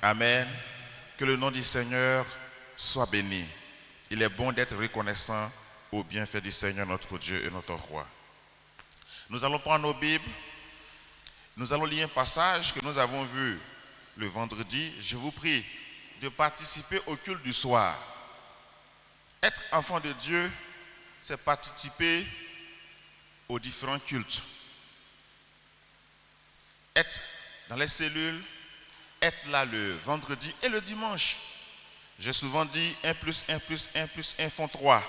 Amen. Que le nom du Seigneur soit béni. Il est bon d'être reconnaissant au bienfait du Seigneur notre Dieu et notre Roi. Nous allons prendre nos Bibles. Nous allons lire un passage que nous avons vu le vendredi. Je vous prie de participer au culte du soir. Être enfant de Dieu, c'est participer aux différents cultes. Être dans les cellules, être là le vendredi et le dimanche. J'ai souvent dit 1 plus 1 plus 1 plus 1 font 3.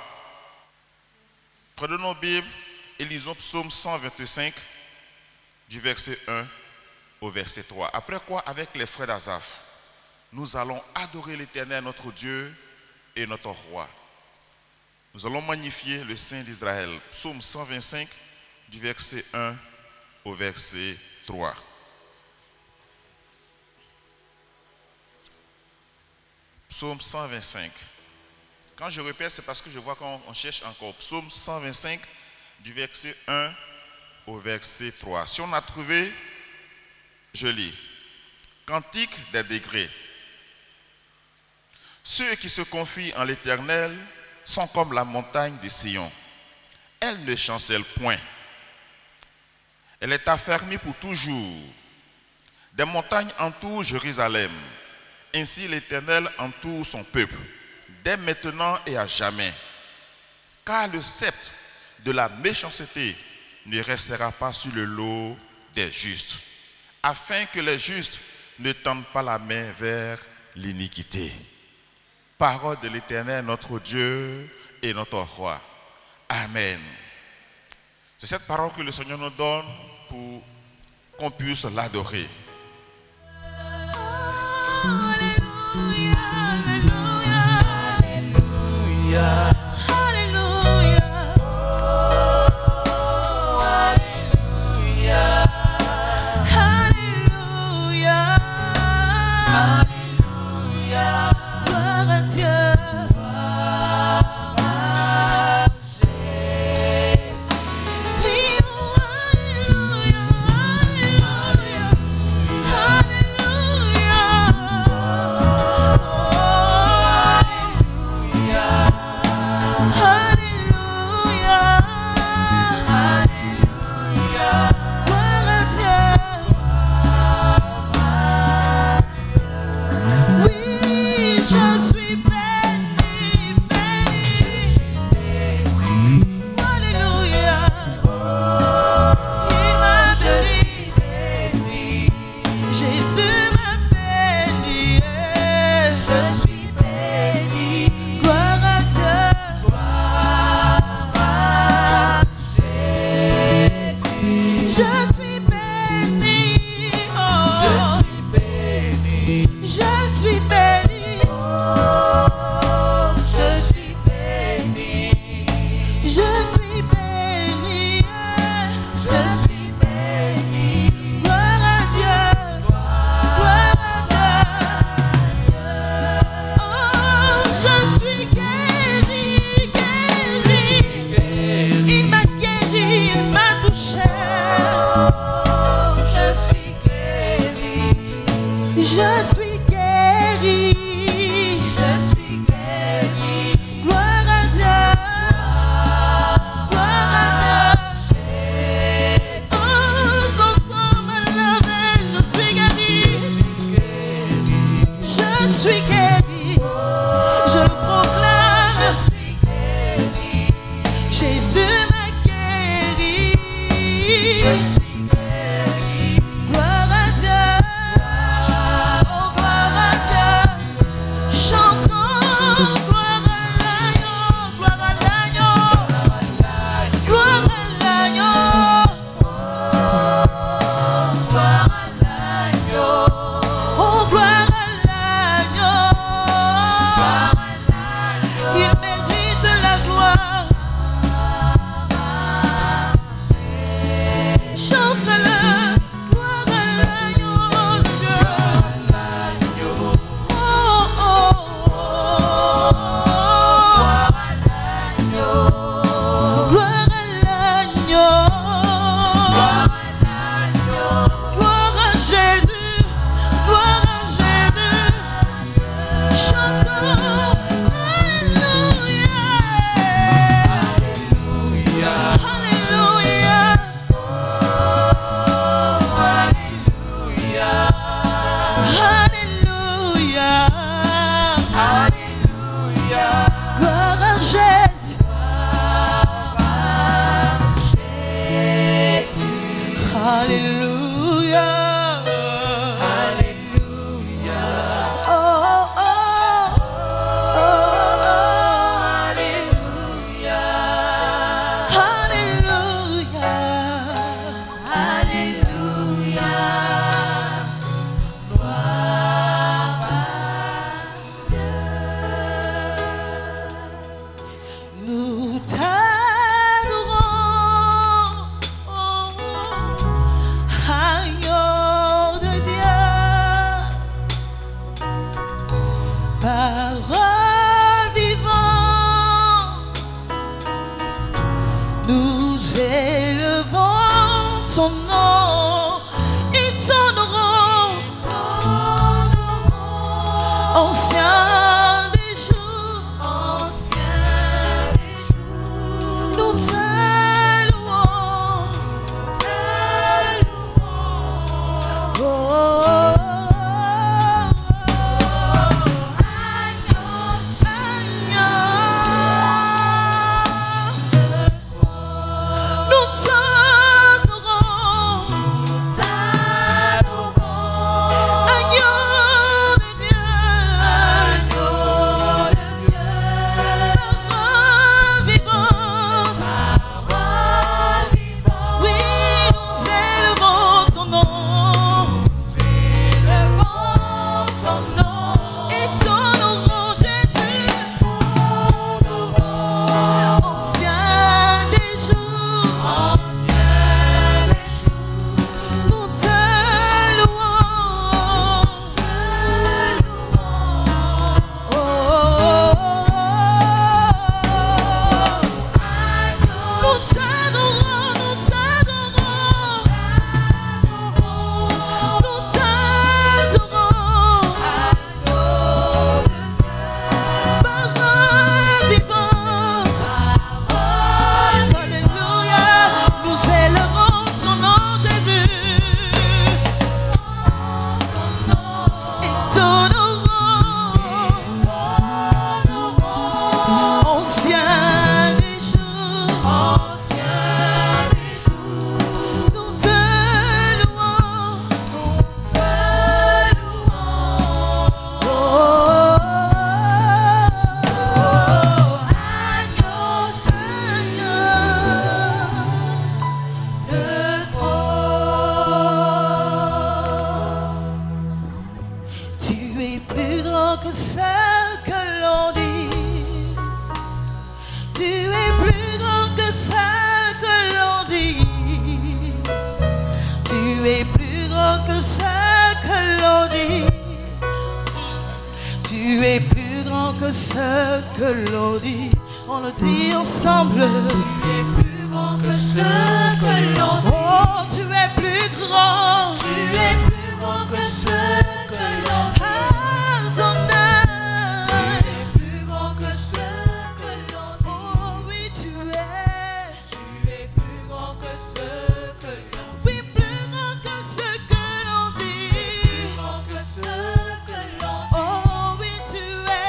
Prenons nos Bibles et lisons Psaume 125 du verset 1 au verset 3. Après quoi, avec les frères d'Asaph, nous allons adorer l'Éternel, notre Dieu et notre Roi. Nous allons magnifier le Saint d'Israël. Psaume 125 du verset 1 au verset 3. Psaume 125. Quand je répète, c'est parce que je vois qu'on cherche encore. Psaume 125 du verset 1 au verset 3. Si on a trouvé, je lis. Cantique des degrés. Ceux qui se confient en l'Éternel sont comme la montagne de Sion. Elle ne chancelle point. Elle est affermie pour toujours. Des montagnes entourent Jérusalem. Ainsi l'Éternel entoure son peuple, dès maintenant et à jamais. Car le sceptre de la méchanceté ne restera pas sur le lot des justes, afin que les justes ne tendent pas la main vers l'iniquité. Parole de l'Éternel, notre Dieu et notre Roi. Amen. C'est cette parole que le Seigneur nous donne pour qu'on puisse l'adorer. Hallelujah, hallelujah, hallelujah. Hallelujah. ton nom, ils t'honoreront, ancien des jours, nous te louons, oh, ce que l'on dit, on le dit ensemble. Tu es plus grand que ce que l'on dit. Oh, tu es plus grand. Tu es plus grand que ce que l'on dit. Adonai. Tu es plus grand que ce que l'on dit. Oh oui, tu es. Tu es plus grand que ce que l'on dit. Oui, plus grand que ce que l'on dit. Plus grand que ce que l'on dit. Oh oui, tu es.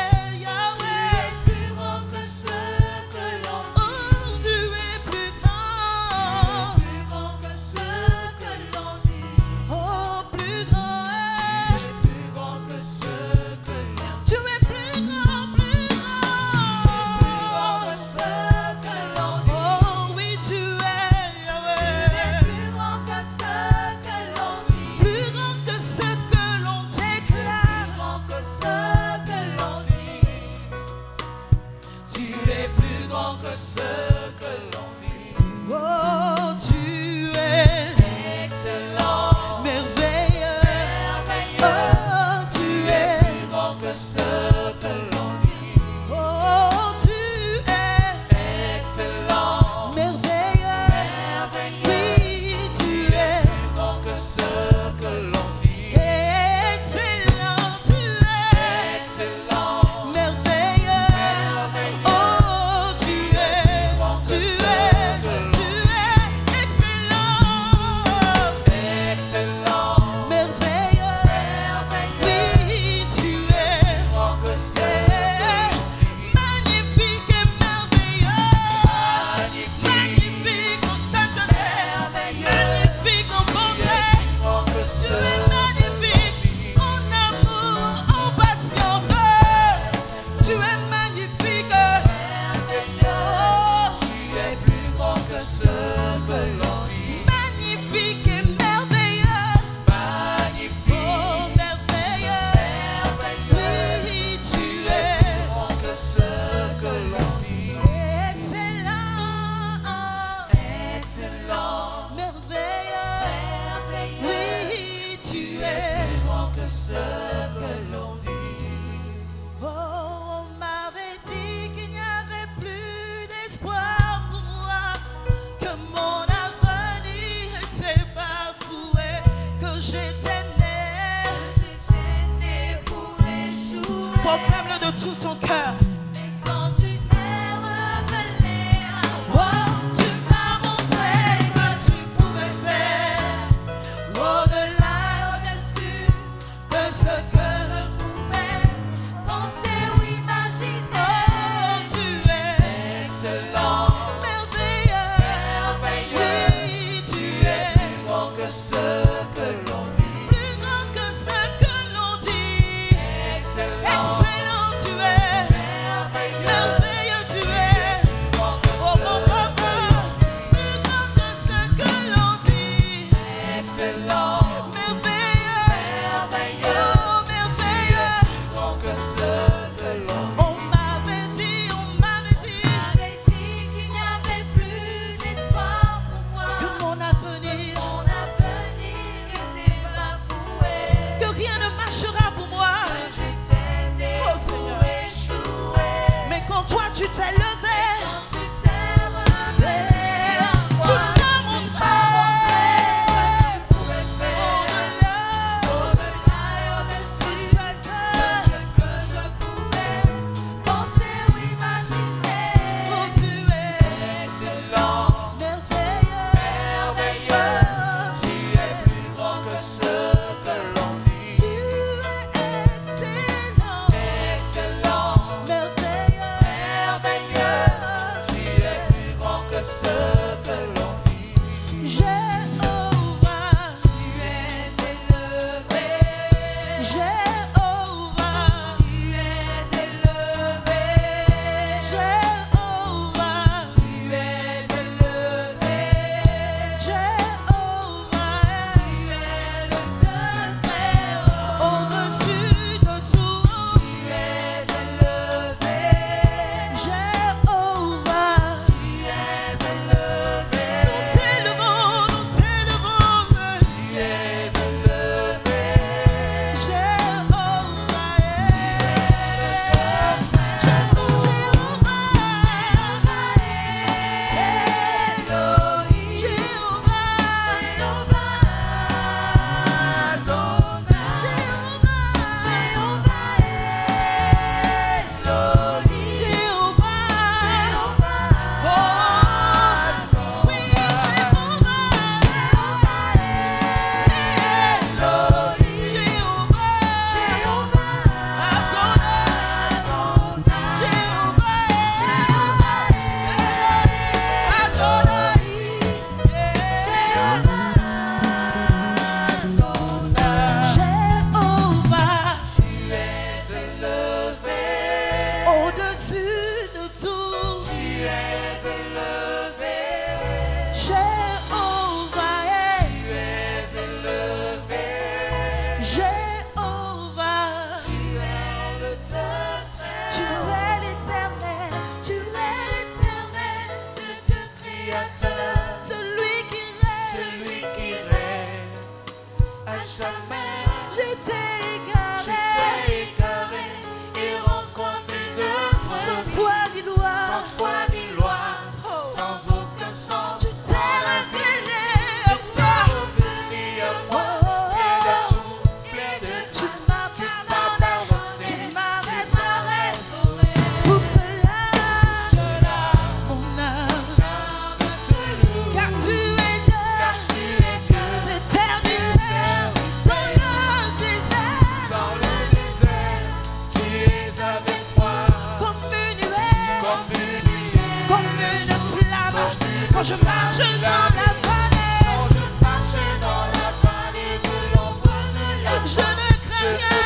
je marche dans la vallée, quand je marche dans la vallée de l'ombre de la mort, je ne crains rien,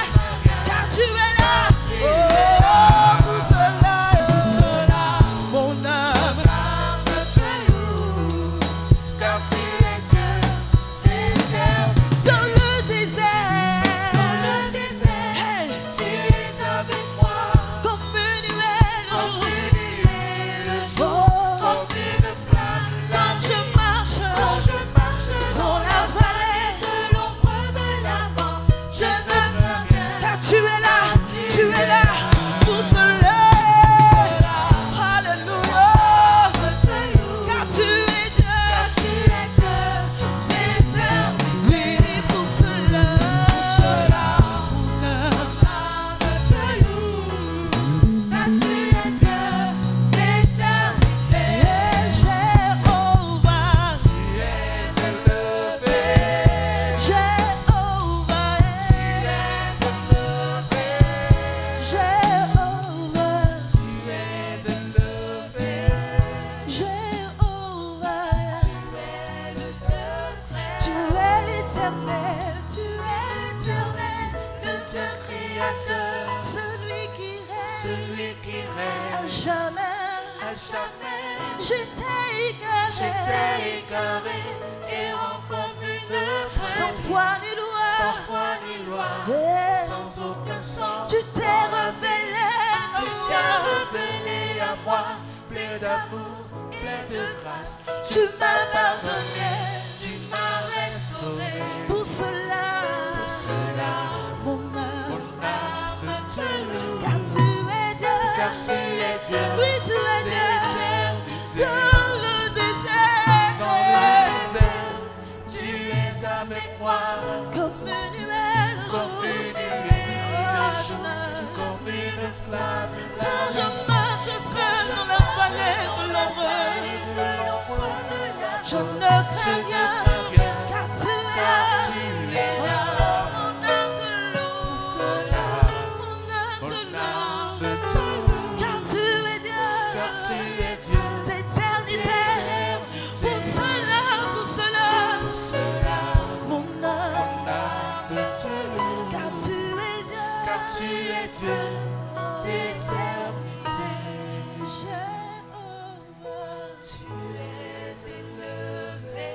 car tu es là. tu es Oh, pour cela, mon âme te loue, car tu es Dieu éternel. dans le désert, Dans le désert, hey, tu es avec moi, comme une nuée le comme jour. une nuée le jour, Oh, comme une flamme la quand nuit. je marche Quand je marche dans la vallée, de l'ombre de la mort, je ne crains rien, car tu es là, tu es là pour cela. Alléluia, te loue, car tu es Dieu, tu es Dieu oui, pour cela. Mon âme te loue, car tu es Dieu d'éternité. Jéhovah, Tu es élevé, Jéhovah, tu es élevé, Jéhovah, tu es élevé, Jéhovah. tu es le Dieu Tu es l'éternel, le Dieu créateur, celui qui celui qui règne règne à jamais. à jamais. J'étais J'étais égaré, égaré, errant comme une sans brebis, foi ni loi. sans foi ni loi, Eh, sans aucun sens. tu t'es révélé à Tu t'es moi. révélé à moi, plein d'amour, plein de grâce. Tu m'as pardonné Tu m'as restauré. pour cela. Pour cela, Mon âme, mon âme te loue, car tu es Dieu. car tu es Dieu. Oui, tu es Dieu. d'éternité. Dans le désert, Dans le désert, tu es avec moi, comme une nuée le comme jour. une nuée le jour, Oh, comme une flamme la quand je nuit. marche seul dans la vallée de l'ombre, je ne crains rien, car tu es là. Mon âme te loue, mon âme te loue, car tu es Dieu d'éternité. Pour cela, mon âme, car tu es Dieu. Tu es Dieu d'éternité. Jéhovah, Tu es élevé.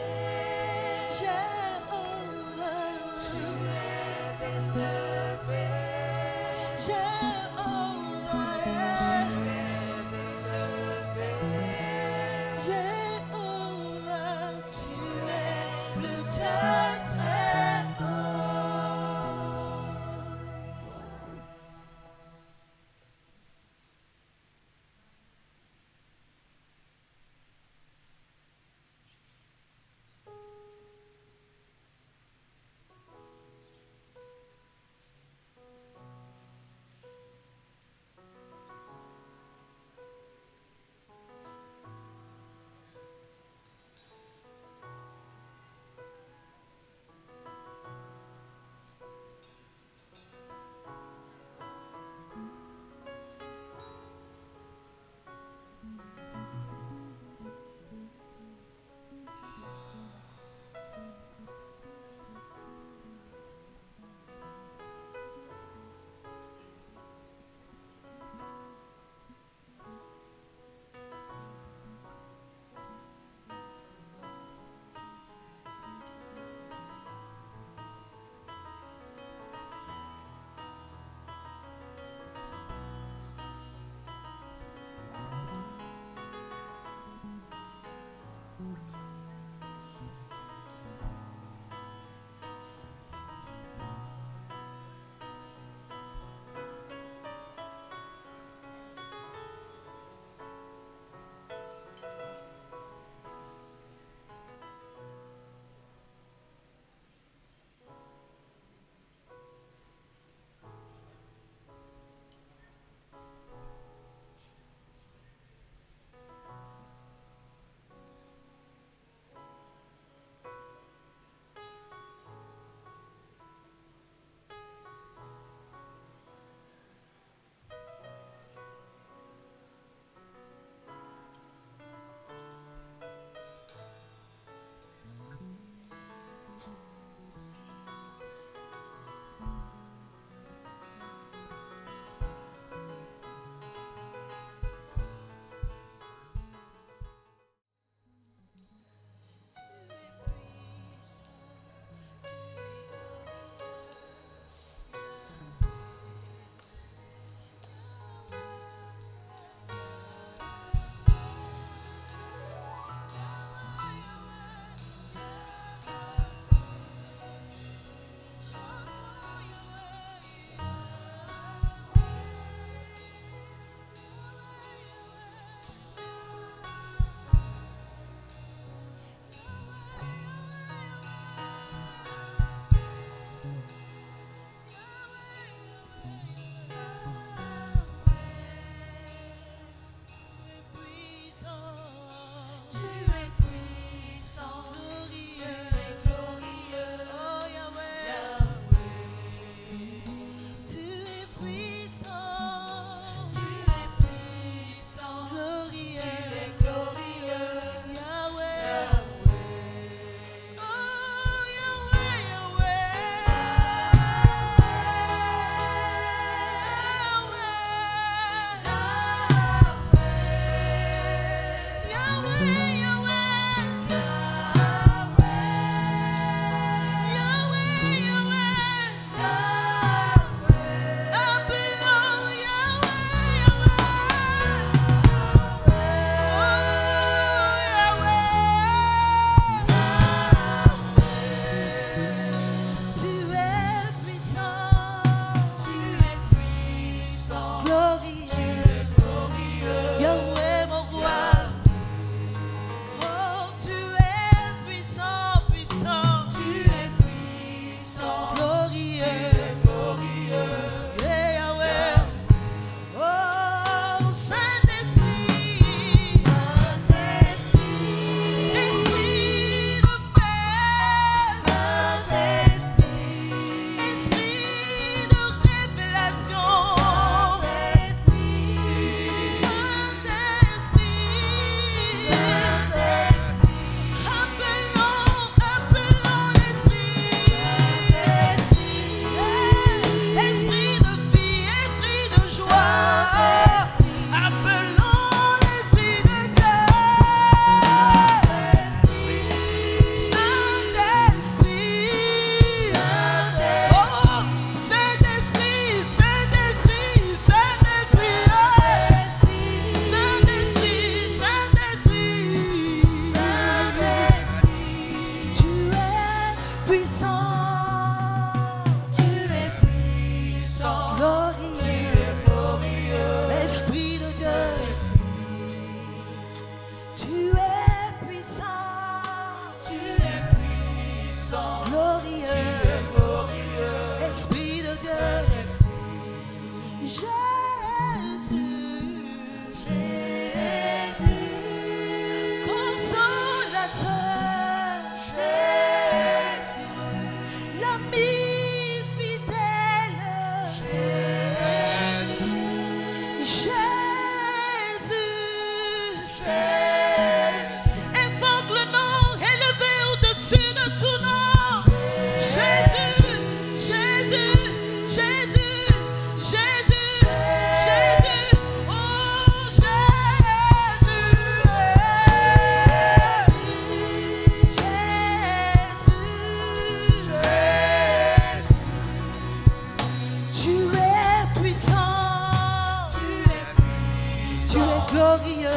glorieux.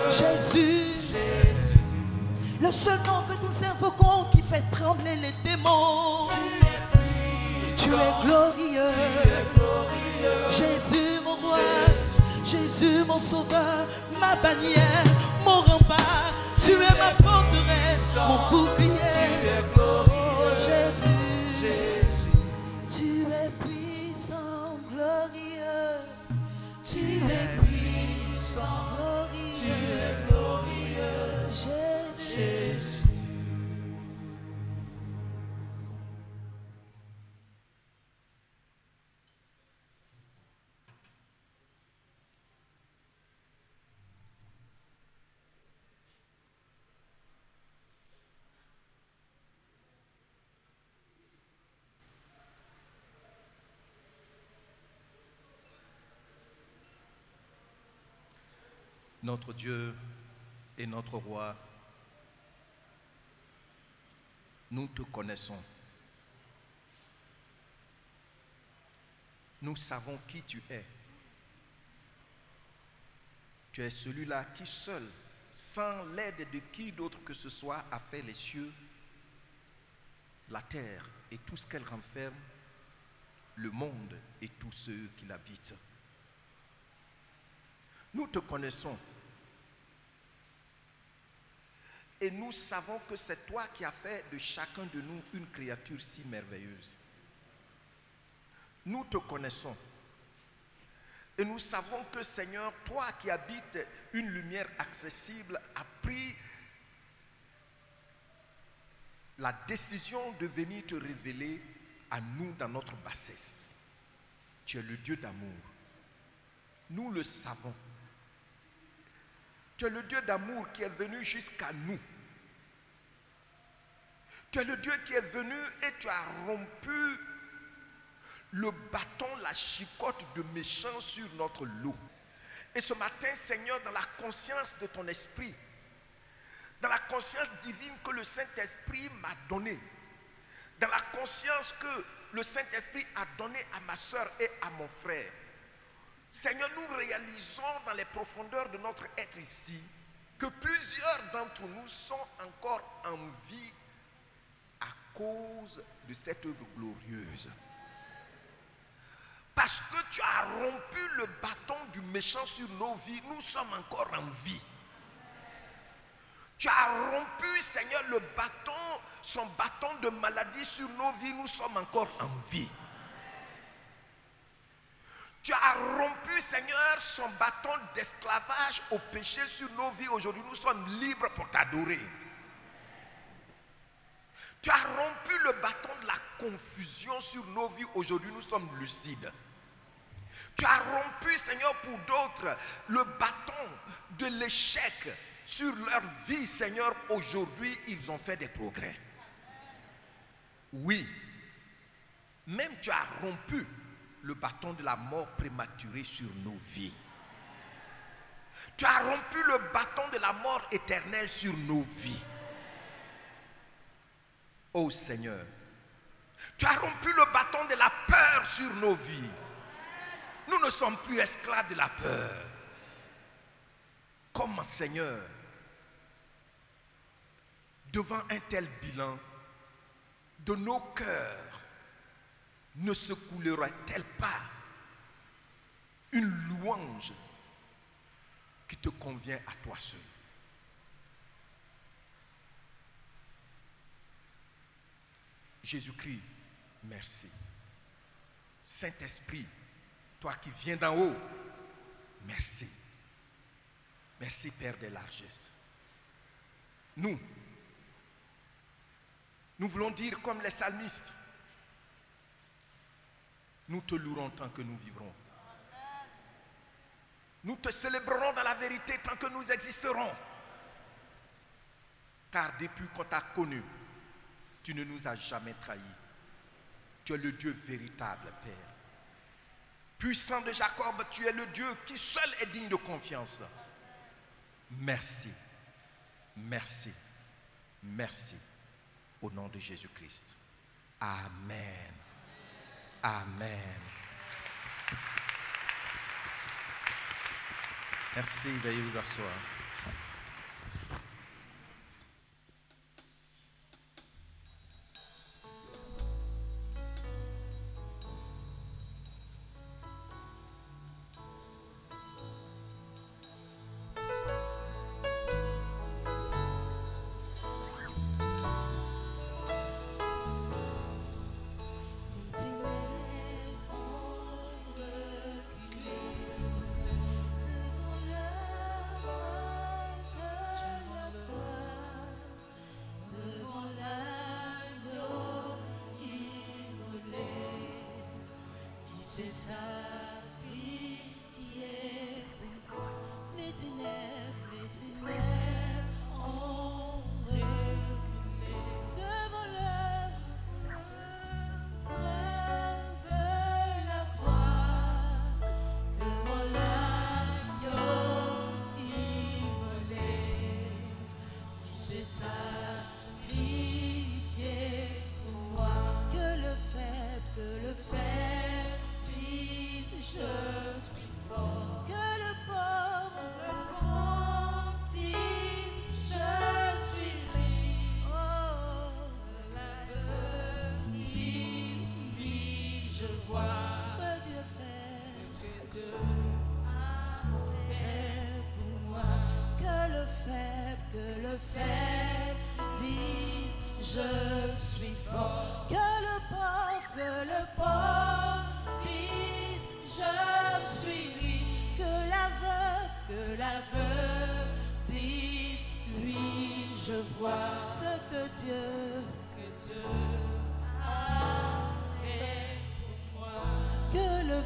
Jésus, le seul nom que nous invoquons qui fait trembler les démons. Tu es glorieux. Jésus mon roi, Jésus mon sauveur, ma bannière, mon rempart. Tu es ma forteresse, mon bouclier. Oh Jésus, tu es puissant, glorieux. Tu es puissant, glorieux. Tu es glorieux. Jésus. Notre Dieu et notre Roi, nous te connaissons. Nous savons qui tu es. Tu es celui-là qui seul, sans l'aide de qui d'autre que ce soit, a fait les cieux, la terre et tout ce qu'elle renferme, le monde et tous ceux qui l'habitent. Nous te connaissons. Et nous savons que c'est toi qui as fait de chacun de nous une créature si merveilleuse. Nous te connaissons. Et nous savons que, Seigneur, toi qui habites une lumière accessible, as pris la décision de venir te révéler à nous dans notre bassesse. Tu es le Dieu d'amour. Nous le savons. Tu es le Dieu d'amour qui est venu jusqu'à nous. Tu es le Dieu qui est venu et tu as rompu le bâton, la chicote de méchants sur notre lot. Et ce matin, Seigneur, dans la conscience de ton esprit, dans la conscience divine que le Saint-Esprit m'a donnée, dans la conscience que le Saint-Esprit a donnée à ma soeur et à mon frère, Seigneur, nous réalisons dans les profondeurs de notre être ici que plusieurs d'entre nous sont encore en vie à cause de cette œuvre glorieuse. Parce que tu as rompu le bâton du méchant sur nos vies, nous sommes encore en vie. Tu as rompu, Seigneur, le bâton, son bâton de maladie sur nos vies, nous sommes encore en vie. Tu as rompu, Seigneur, son bâton d'esclavage au péché sur nos vies. Aujourd'hui, nous sommes libres pour t'adorer. Tu as rompu le bâton de la confusion sur nos vies. Aujourd'hui, nous sommes lucides. Tu as rompu, Seigneur, pour d'autres, le bâton de l'échec sur leur vie, Seigneur. Aujourd'hui, ils ont fait des progrès. Oui, même tu as rompu le bâton de la mort prématurée sur nos vies. Tu as rompu le bâton de la mort éternelle sur nos vies. Oh Seigneur, tu as rompu le bâton de la peur sur nos vies. Nous ne sommes plus esclaves de la peur. Comment, Seigneur, devant un tel bilan, de nos cœurs ne se coulerait-elle pas une louange qui te convient à toi seul? Jésus-Christ, merci. Saint-Esprit, toi qui viens d'en haut, merci. Merci, Père des largesses. Nous voulons dire comme les psalmistes, nous te louerons tant que nous vivrons. Nous te célébrerons dans la vérité tant que nous existerons. Car depuis qu'on t'a connu, tu ne nous as jamais trahis. Tu es le Dieu véritable, Père. Puissant de Jacob, tu es le Dieu qui seul est digne de confiance. Merci, merci, merci. Au nom de Jésus-Christ. Amen. Amen. Merci, veuillez vous asseoir. C'est sacrifié pour moi. Les ténèbres ont reculé devant l'œuvre de la croix, devant l'agneau immolé, qui s'est sacrifié pour moi. Que le faible je suis fort, que le pauvre dise je suis riche, oh, l'aveugle dit oui je vois ce que Dieu fait pour moi. Que le faible dise je suis fort, que le pauvre dise je suis riche, que l'aveugle dise oui je vois ce que Dieu a fait pour moi. Que le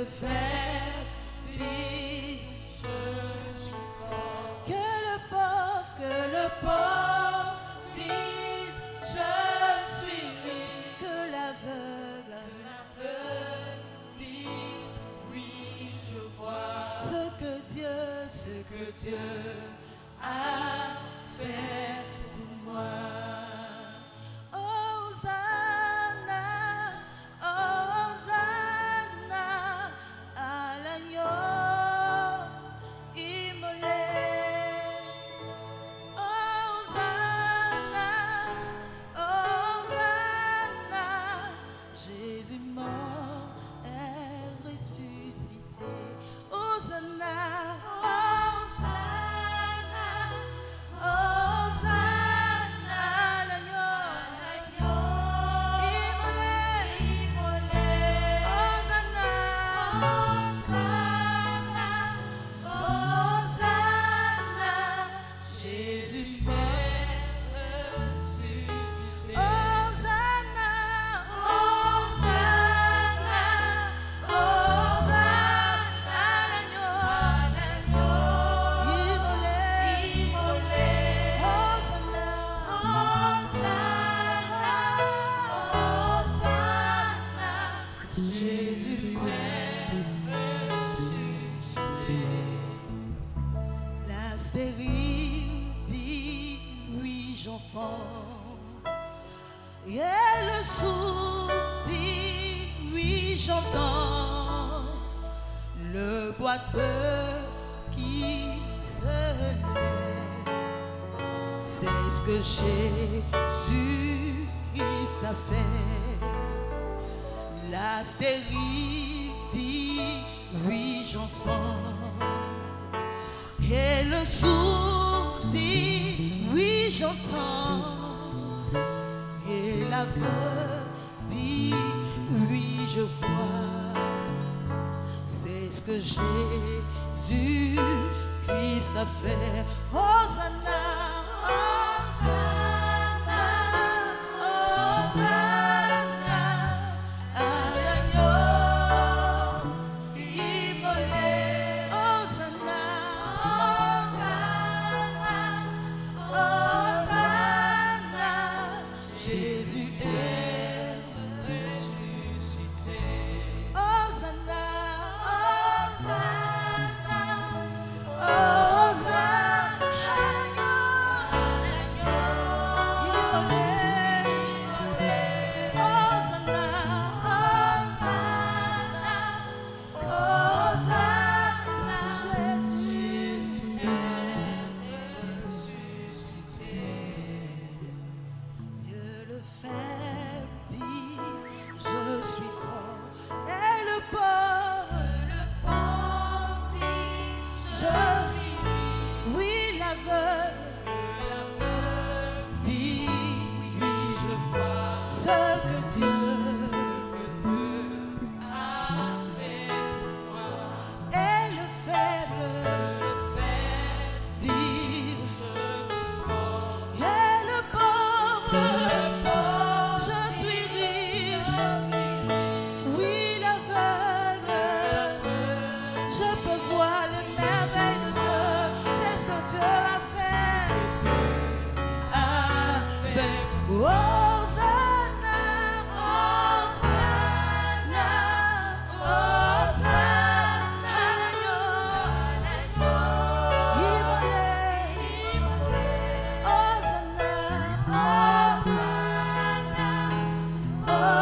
faible dise je suis fort, que le pauvre dise je suis riche, que l'aveugle dise oui je vois ce que Dieu a fait pour moi. Hosanna, Hosanna à l'agneau immolé. Hosanna, Hosanna, Jésus mort est ressuscité. Hosanna, Hosanna, Hosanna à l'agneau immolé. Hosanna, Hosanna, Hosanna, Jésus est ressuscité. Hosanna, Hosanna, Hosanna à l'agneau immolé. Hosanna, Hosanna, Jésus est ressuscité. La stérile dit oui j'enfante, et le sourd dit oui j'entends, le boiteux qui se lève, c'est ce que Jésus-Christ a fait. La stérile dit oui j'enfante, et le sourd dit oui j'entends, et l'aveugle dit oui je vois. C'est ce que Jésus-Christ a fait. Hosanna, Hosanna, Hosanna à l'agneau immolé. Hosanna, Hosanna, Hosanna, Jésus est ressuscité. Hosanna, Hosanna, Hosanna. l'aveugle dit oui, je vois ce que Dieu a fait pour moi. Et le faible dit et le pauvre je suis riche. Oui, l'aveugle je peux voir les merveilles de Dieu. C'est ce que Dieu a fait. Hosanna, Hosanna, Hosanna, Hosanna,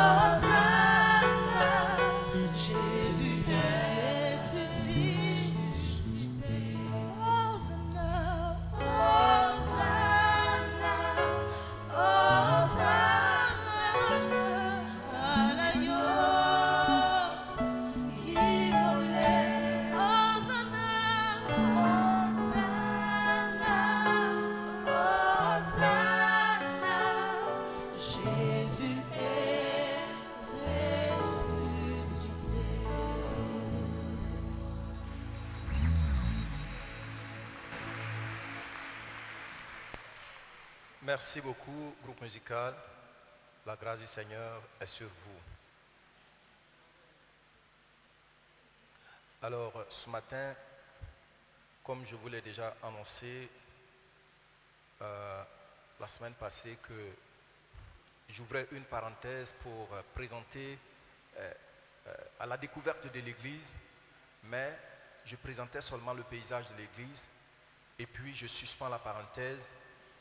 Hosanna, Jésus est ressuscité. Hosanna, Hosanna, Jésus est ressuscité. Merci beaucoup, groupe musical. La grâce du Seigneur est sur vous. Alors, ce matin, comme je vous l'ai déjà annoncé la semaine passée, que j'ouvrais une parenthèse pour présenter à la découverte de l'Église, mais je présentais seulement le paysage de l'Église et puis je suspends la parenthèse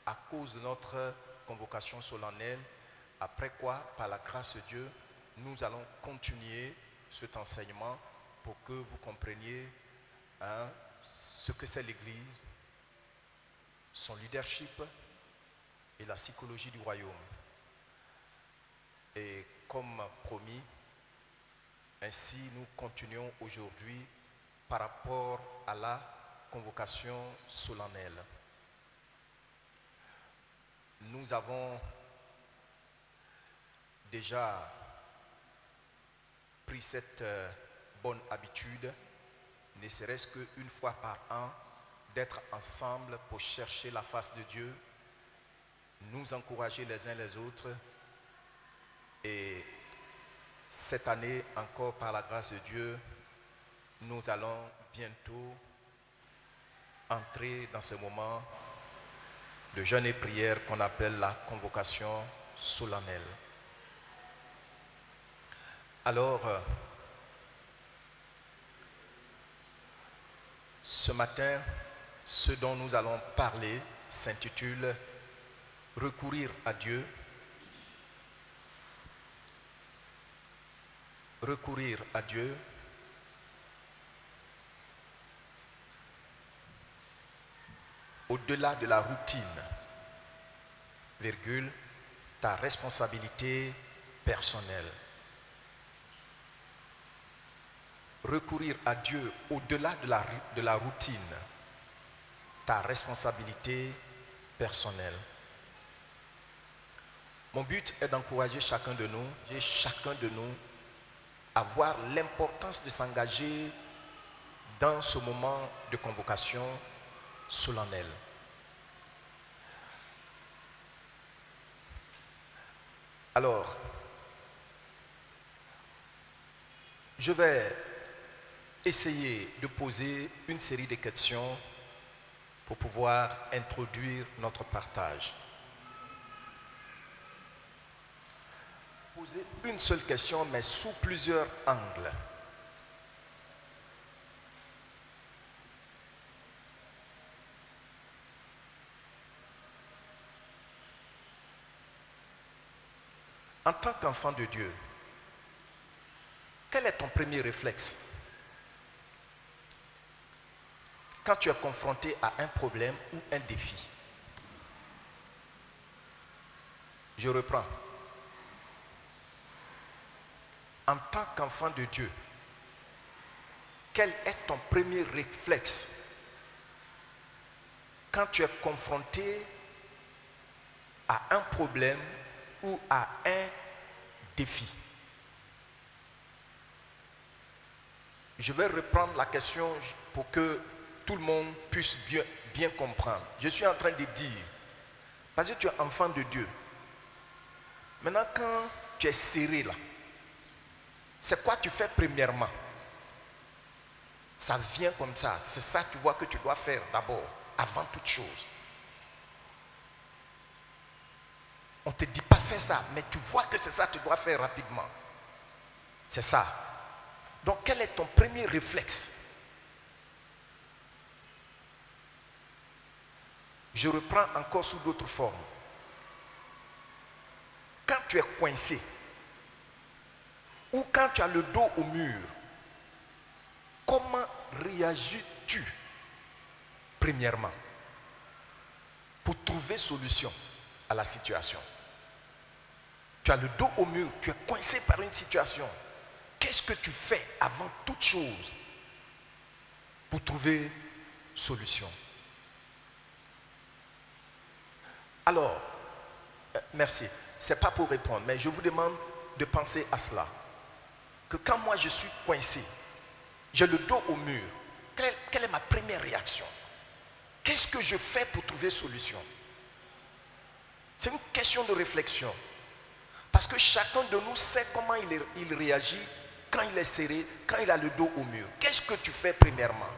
à cause de notre convocation solennelle, après quoi, par la grâce de Dieu, nous allons continuer cet enseignement pour que vous compreniez ce que c'est l'Église, son leadership et la psychologie du royaume. Et comme promis, ainsi nous continuons aujourd'hui par rapport à la convocation solennelle. Nous avons déjà pris cette bonne habitude, ne serait-ce qu'une fois par an, d'être ensemble pour chercher la face de Dieu, nous encourager les uns les autres. Et cette année, encore par la grâce de Dieu, nous allons bientôt entrer dans ce moment de jeûne et prière qu'on appelle la convocation solennelle. Alors, ce matin, ce dont nous allons parler s'intitule « Recourir à Dieu ». Recourir à Dieu. Au-delà de la routine, virgule, ta responsabilité personnelle. Recourir à Dieu au-delà de la routine, ta responsabilité personnelle. Mon but est d'encourager chacun de nous à voir l'importance de s'engager dans ce moment de convocation solennelle. Alors, je vais essayer de poser une série de questions pour pouvoir introduire notre partage. Poser une seule question, mais sous plusieurs angles. En tant qu'enfant de Dieu, quel est ton premier réflexe quand tu es confronté à un problème ou un défi? Je reprends. En tant qu'enfant de Dieu, quel est ton premier réflexe quand quand tu es confronté à un problème ou à un défi. Je vais reprendre la question pour que tout le monde puisse bien comprendre. Je suis en train de dire, parce que tu es enfant de Dieu, maintenant quand tu es serré là, c'est quoi tu fais premièrement? Ça vient comme ça, c'est ça tu vois que tu dois faire d'abord, avant toute chose. On ne te dit pas fais ça, mais tu vois que c'est ça que tu dois faire rapidement. C'est ça. Donc quel est ton premier réflexe? Je reprends encore sous d'autres formes. Quand tu es coincé, ou quand tu as le dos au mur, comment réagis-tu premièrement pour trouver solution à la situation? Tu as le dos au mur, tu es coincé par une situation. Qu'est-ce que tu fais avant toute chose pour trouver solution? Alors, merci. Ce n'est pas pour répondre, mais je vous demande de penser à cela. Que quand moi je suis coincé, j'ai le dos au mur, quelle est ma première réaction? Qu'est-ce que je fais pour trouver solution? C'est une question de réflexion. Parce que chacun de nous sait comment il réagit quand il est serré, quand il a le dos au mur. Qu'est-ce que tu fais premièrement?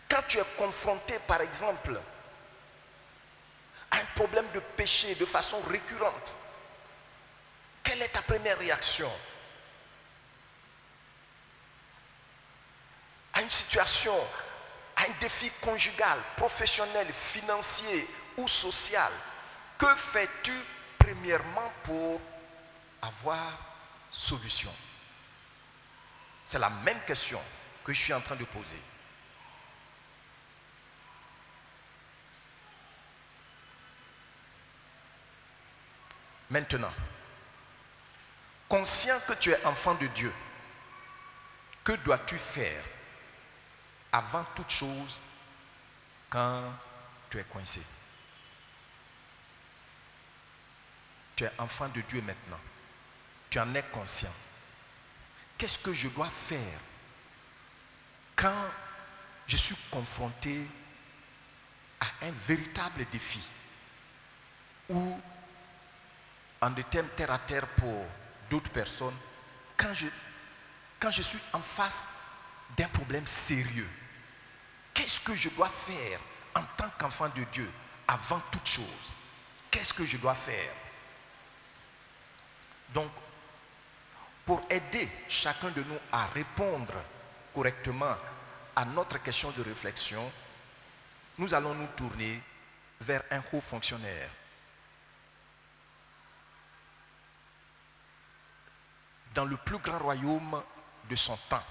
Quand tu es confronté, par exemple, à un problème de péché de façon récurrente, quelle est ta première réaction? À une situation, à un défi conjugal, professionnel, financier ou social, que fais-tu premièrement pour avoir solution? C'est la même question que je suis en train de poser. Maintenant, conscient que tu es enfant de Dieu, que dois-tu faire avant toute chose quand tu es coincé? Tu es enfant de Dieu maintenant. Tu en es conscient. Qu'est-ce que je dois faire quand je suis confronté à un véritable défi? Ou, en des termes terre à terre pour d'autres personnes, quand je suis en face d'un problème sérieux, qu'est-ce que je dois faire en tant qu'enfant de Dieu avant toute chose? Qu'est-ce que je dois faire? Donc, pour aider chacun de nous à répondre correctement à notre question de réflexion, nous allons nous tourner vers un haut fonctionnaire. Dans le plus grand royaume de son temps,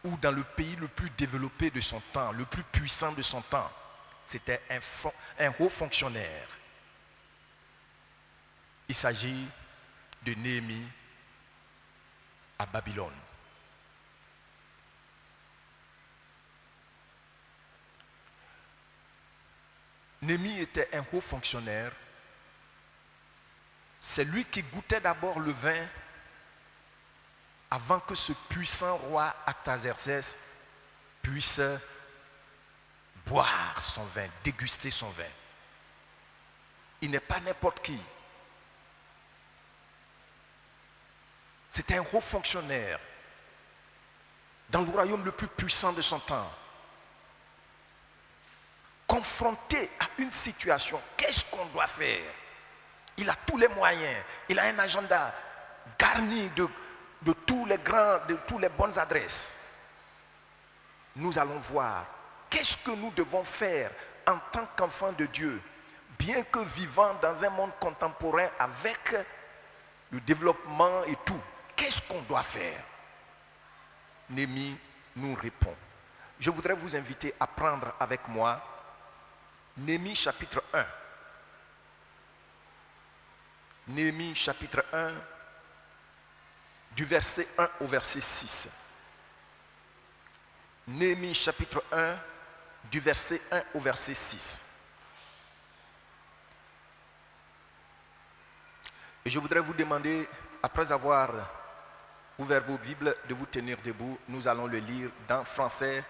ou dans le pays le plus développé de son temps, le plus puissant de son temps, c'était un haut fonctionnaire. Il s'agit de Néhémie à Babylone. Néhémie était un haut fonctionnaire. C'est lui qui goûtait d'abord le vin avant que ce puissant roi Artaxerxès puisse boire son vin, déguster son vin. Il n'est pas n'importe qui. C'était un haut fonctionnaire dans le royaume le plus puissant de son temps. Confronté à une situation, qu'est-ce qu'on doit faire? Il a tous les moyens, il a un agenda garni de tous les bonnes adresses. Nous allons voir qu'est-ce que nous devons faire en tant qu'enfants de Dieu, bien que vivant dans un monde contemporain avec le développement et tout. Qu'est-ce qu'on doit faire? Néhémie nous répond. Je voudrais vous inviter à prendre avec moi Néhémie chapitre 1. Néhémie chapitre 1, du verset 1 au verset 6. Néhémie chapitre 1, du verset 1 au verset 6. Et je voudrais vous demander, après avoir ouvert vos Bibles, de vous tenir debout. Nous allons le lire dans français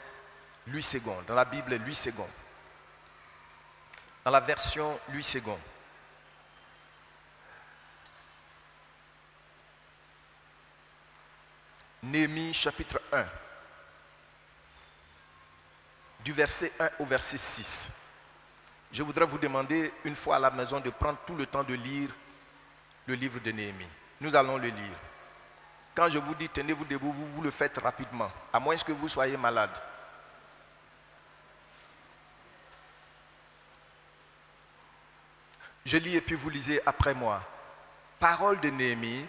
Louis II, dans la Bible Louis II, dans la version Louis II. Néhémie chapitre 1, du verset 1 au verset 6. Je voudrais vous demander une fois à la maison de prendre tout le temps de lire le livre de Néhémie. Nous allons le lire. Quand je vous dis tenez-vous debout, vous le faites rapidement, à moins que vous soyez malade. Je lis et puis vous lisez après moi. Parole de Néhémie,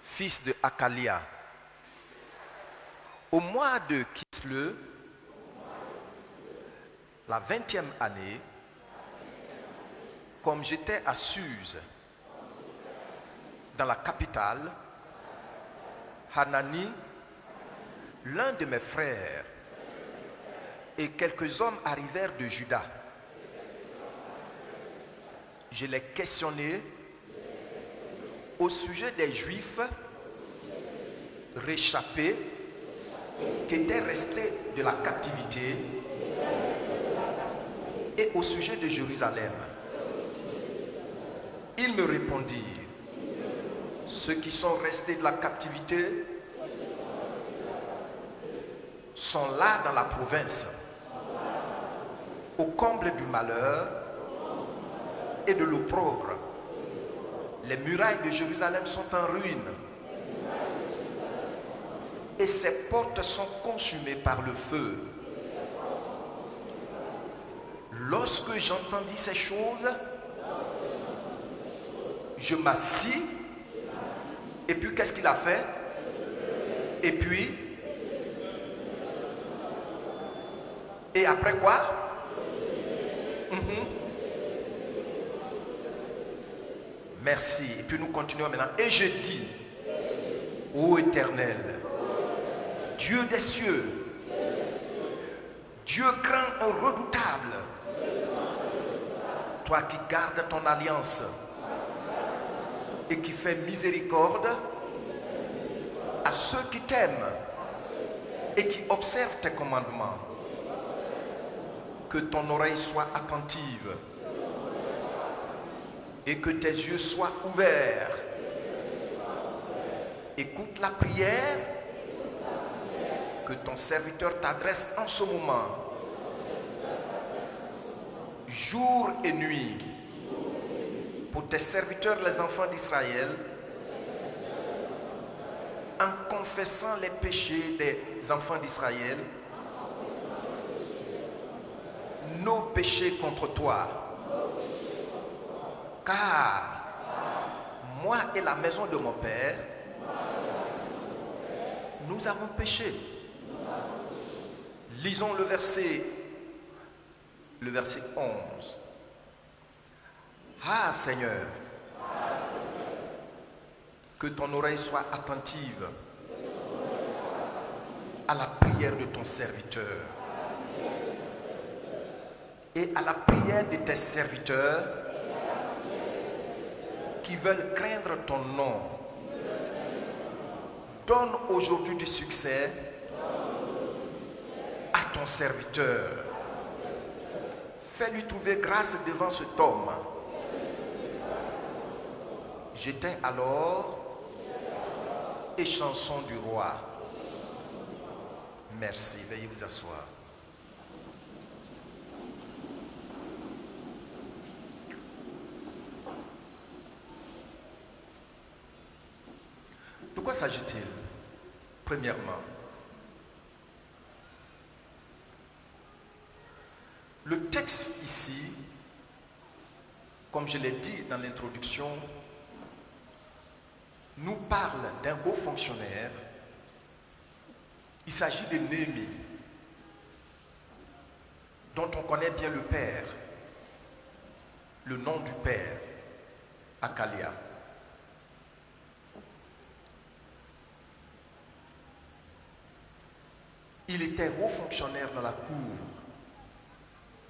fils de Hakalia. Au mois de Kislev, la 20e année, comme j'étais à Suse, dans la capitale, Hanani, l'un de mes frères, et quelques hommes arrivèrent de Juda. Je les questionnai au sujet des Juifs réchappés qui étaient restés de la captivité et au sujet de Jérusalem. Ils me répondirent, ceux qui sont restés de la captivité sont là dans la province, au comble du malheur et de l'opprobre. Les murailles de Jérusalem sont en ruine et ses portes sont consumées par le feu. Lorsque j'entendis ces choses, je m'assis. Et puis qu'est-ce qu'il a fait? Et puis, et après quoi? Merci. Et puis nous continuons maintenant. Et je dis, ô Éternel, Dieu des cieux, Dieu grand et redoutable, toi qui gardes ton alliance et qui fais miséricorde à ceux qui t'aiment et qui observent tes commandements, que ton oreille soit attentive et que tes yeux soient ouverts. Écoute la prière que ton serviteur t'adresse en ce moment, jour et nuit, pour tes serviteurs les enfants d'Israël, en confessant les péchés des enfants d'Israël, nos péchés contre toi. Car moi et la maison de mon père, nous avons péché. Lisons le verset 11. Ah Seigneur, que ton oreille soit attentive à la prière de ton serviteur et à la prière de tes serviteurs qui veulent craindre ton nom. Donne aujourd'hui du succès à ton serviteur. Fais-lui trouver grâce devant cet homme. J'étais alors et chanson du roi. Merci. Veuillez vous asseoir. De quoi s'agit-il? Premièrement, le texte ici, comme je l'ai dit dans l'introduction, nous parle d'un haut fonctionnaire. Il s'agit de Néhémie, dont on connaît bien le père, le nom du père, Hakalia. Il était haut fonctionnaire dans la cour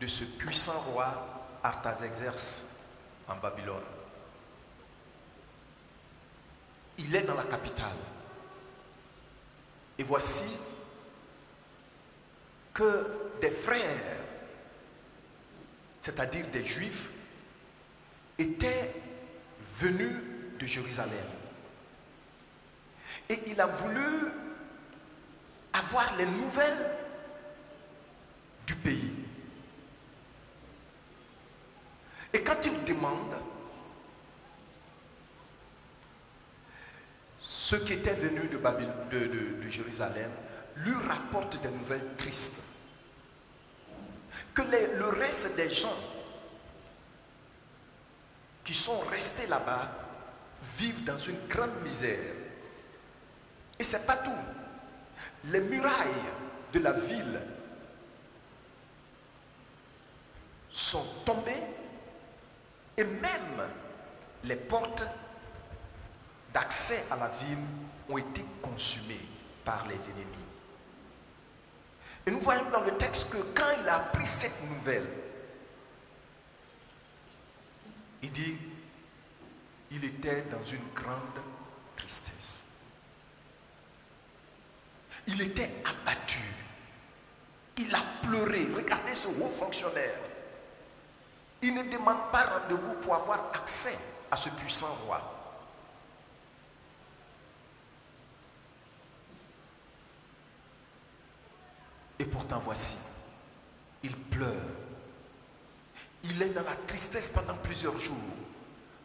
de ce puissant roi Artaxerxès en Babylone. Il est dans la capitale. Et voici que des frères, c'est-à-dire des Juifs, étaient venus de Jérusalem. Et il a voulu avoir les nouvelles du pays. Et quand il demande, ceux qui étaient venus de Jérusalem lui rapportent des nouvelles tristes. Que le reste des gens qui sont restés là-bas vivent dans une grande misère. Et ce n'est pas tout. Les murailles de la ville sont tombées et même les portes d'accès à la ville ont été consumées par les ennemis. Et nous voyons dans le texte que quand il a appris cette nouvelle, il dit, il était dans une grande tristesse. Il était abattu. Il a pleuré. Regardez ce haut fonctionnaire. Il ne demande pas rendez-vous pour avoir accès à ce puissant roi. Et pourtant voici, il pleure. Il est dans la tristesse pendant plusieurs jours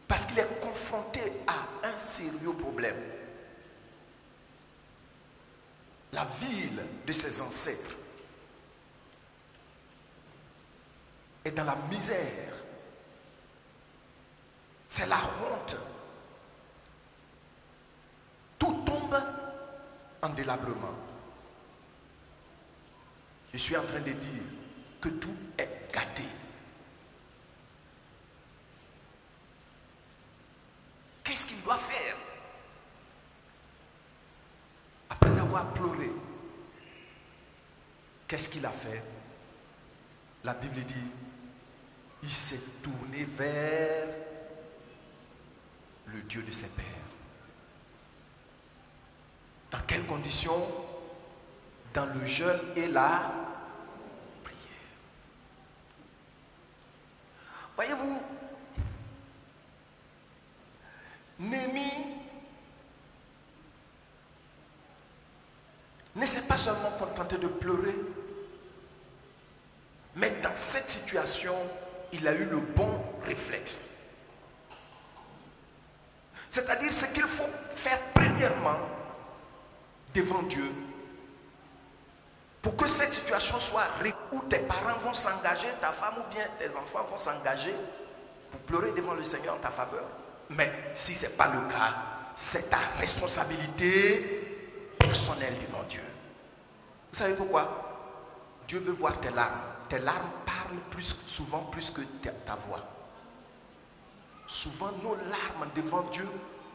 parce qu'il est confronté à un sérieux problème. La ville de ses ancêtres est dans la misère. C'est la honte. Tout tombe en délabrement. Je suis en train de dire que tout est gâté. Qu'est-ce qu'il doit faire? Après avoir pleuré, qu'est-ce qu'il a fait? La Bible dit, il s'est tourné vers le Dieu de ses pères. Dans quelles conditions? Dans le jeûne et la prière. Voyez-vous, Néhémie ne s'est pas seulement contenté de pleurer, mais dans cette situation, il a eu le bon réflexe. C'est-à-dire ce qu'il faut faire premièrement devant Dieu pour que cette situation soit où tes parents vont s'engager, ta femme ou bien tes enfants vont s'engager pour pleurer devant le Seigneur en ta faveur. Mais si ce n'est pas le cas, c'est ta responsabilité personnelle devant Dieu. Vous savez pourquoi? Dieu veut voir tes larmes. Tes larmes parlent souvent plus que ta voix. Souvent, nos larmes devant Dieu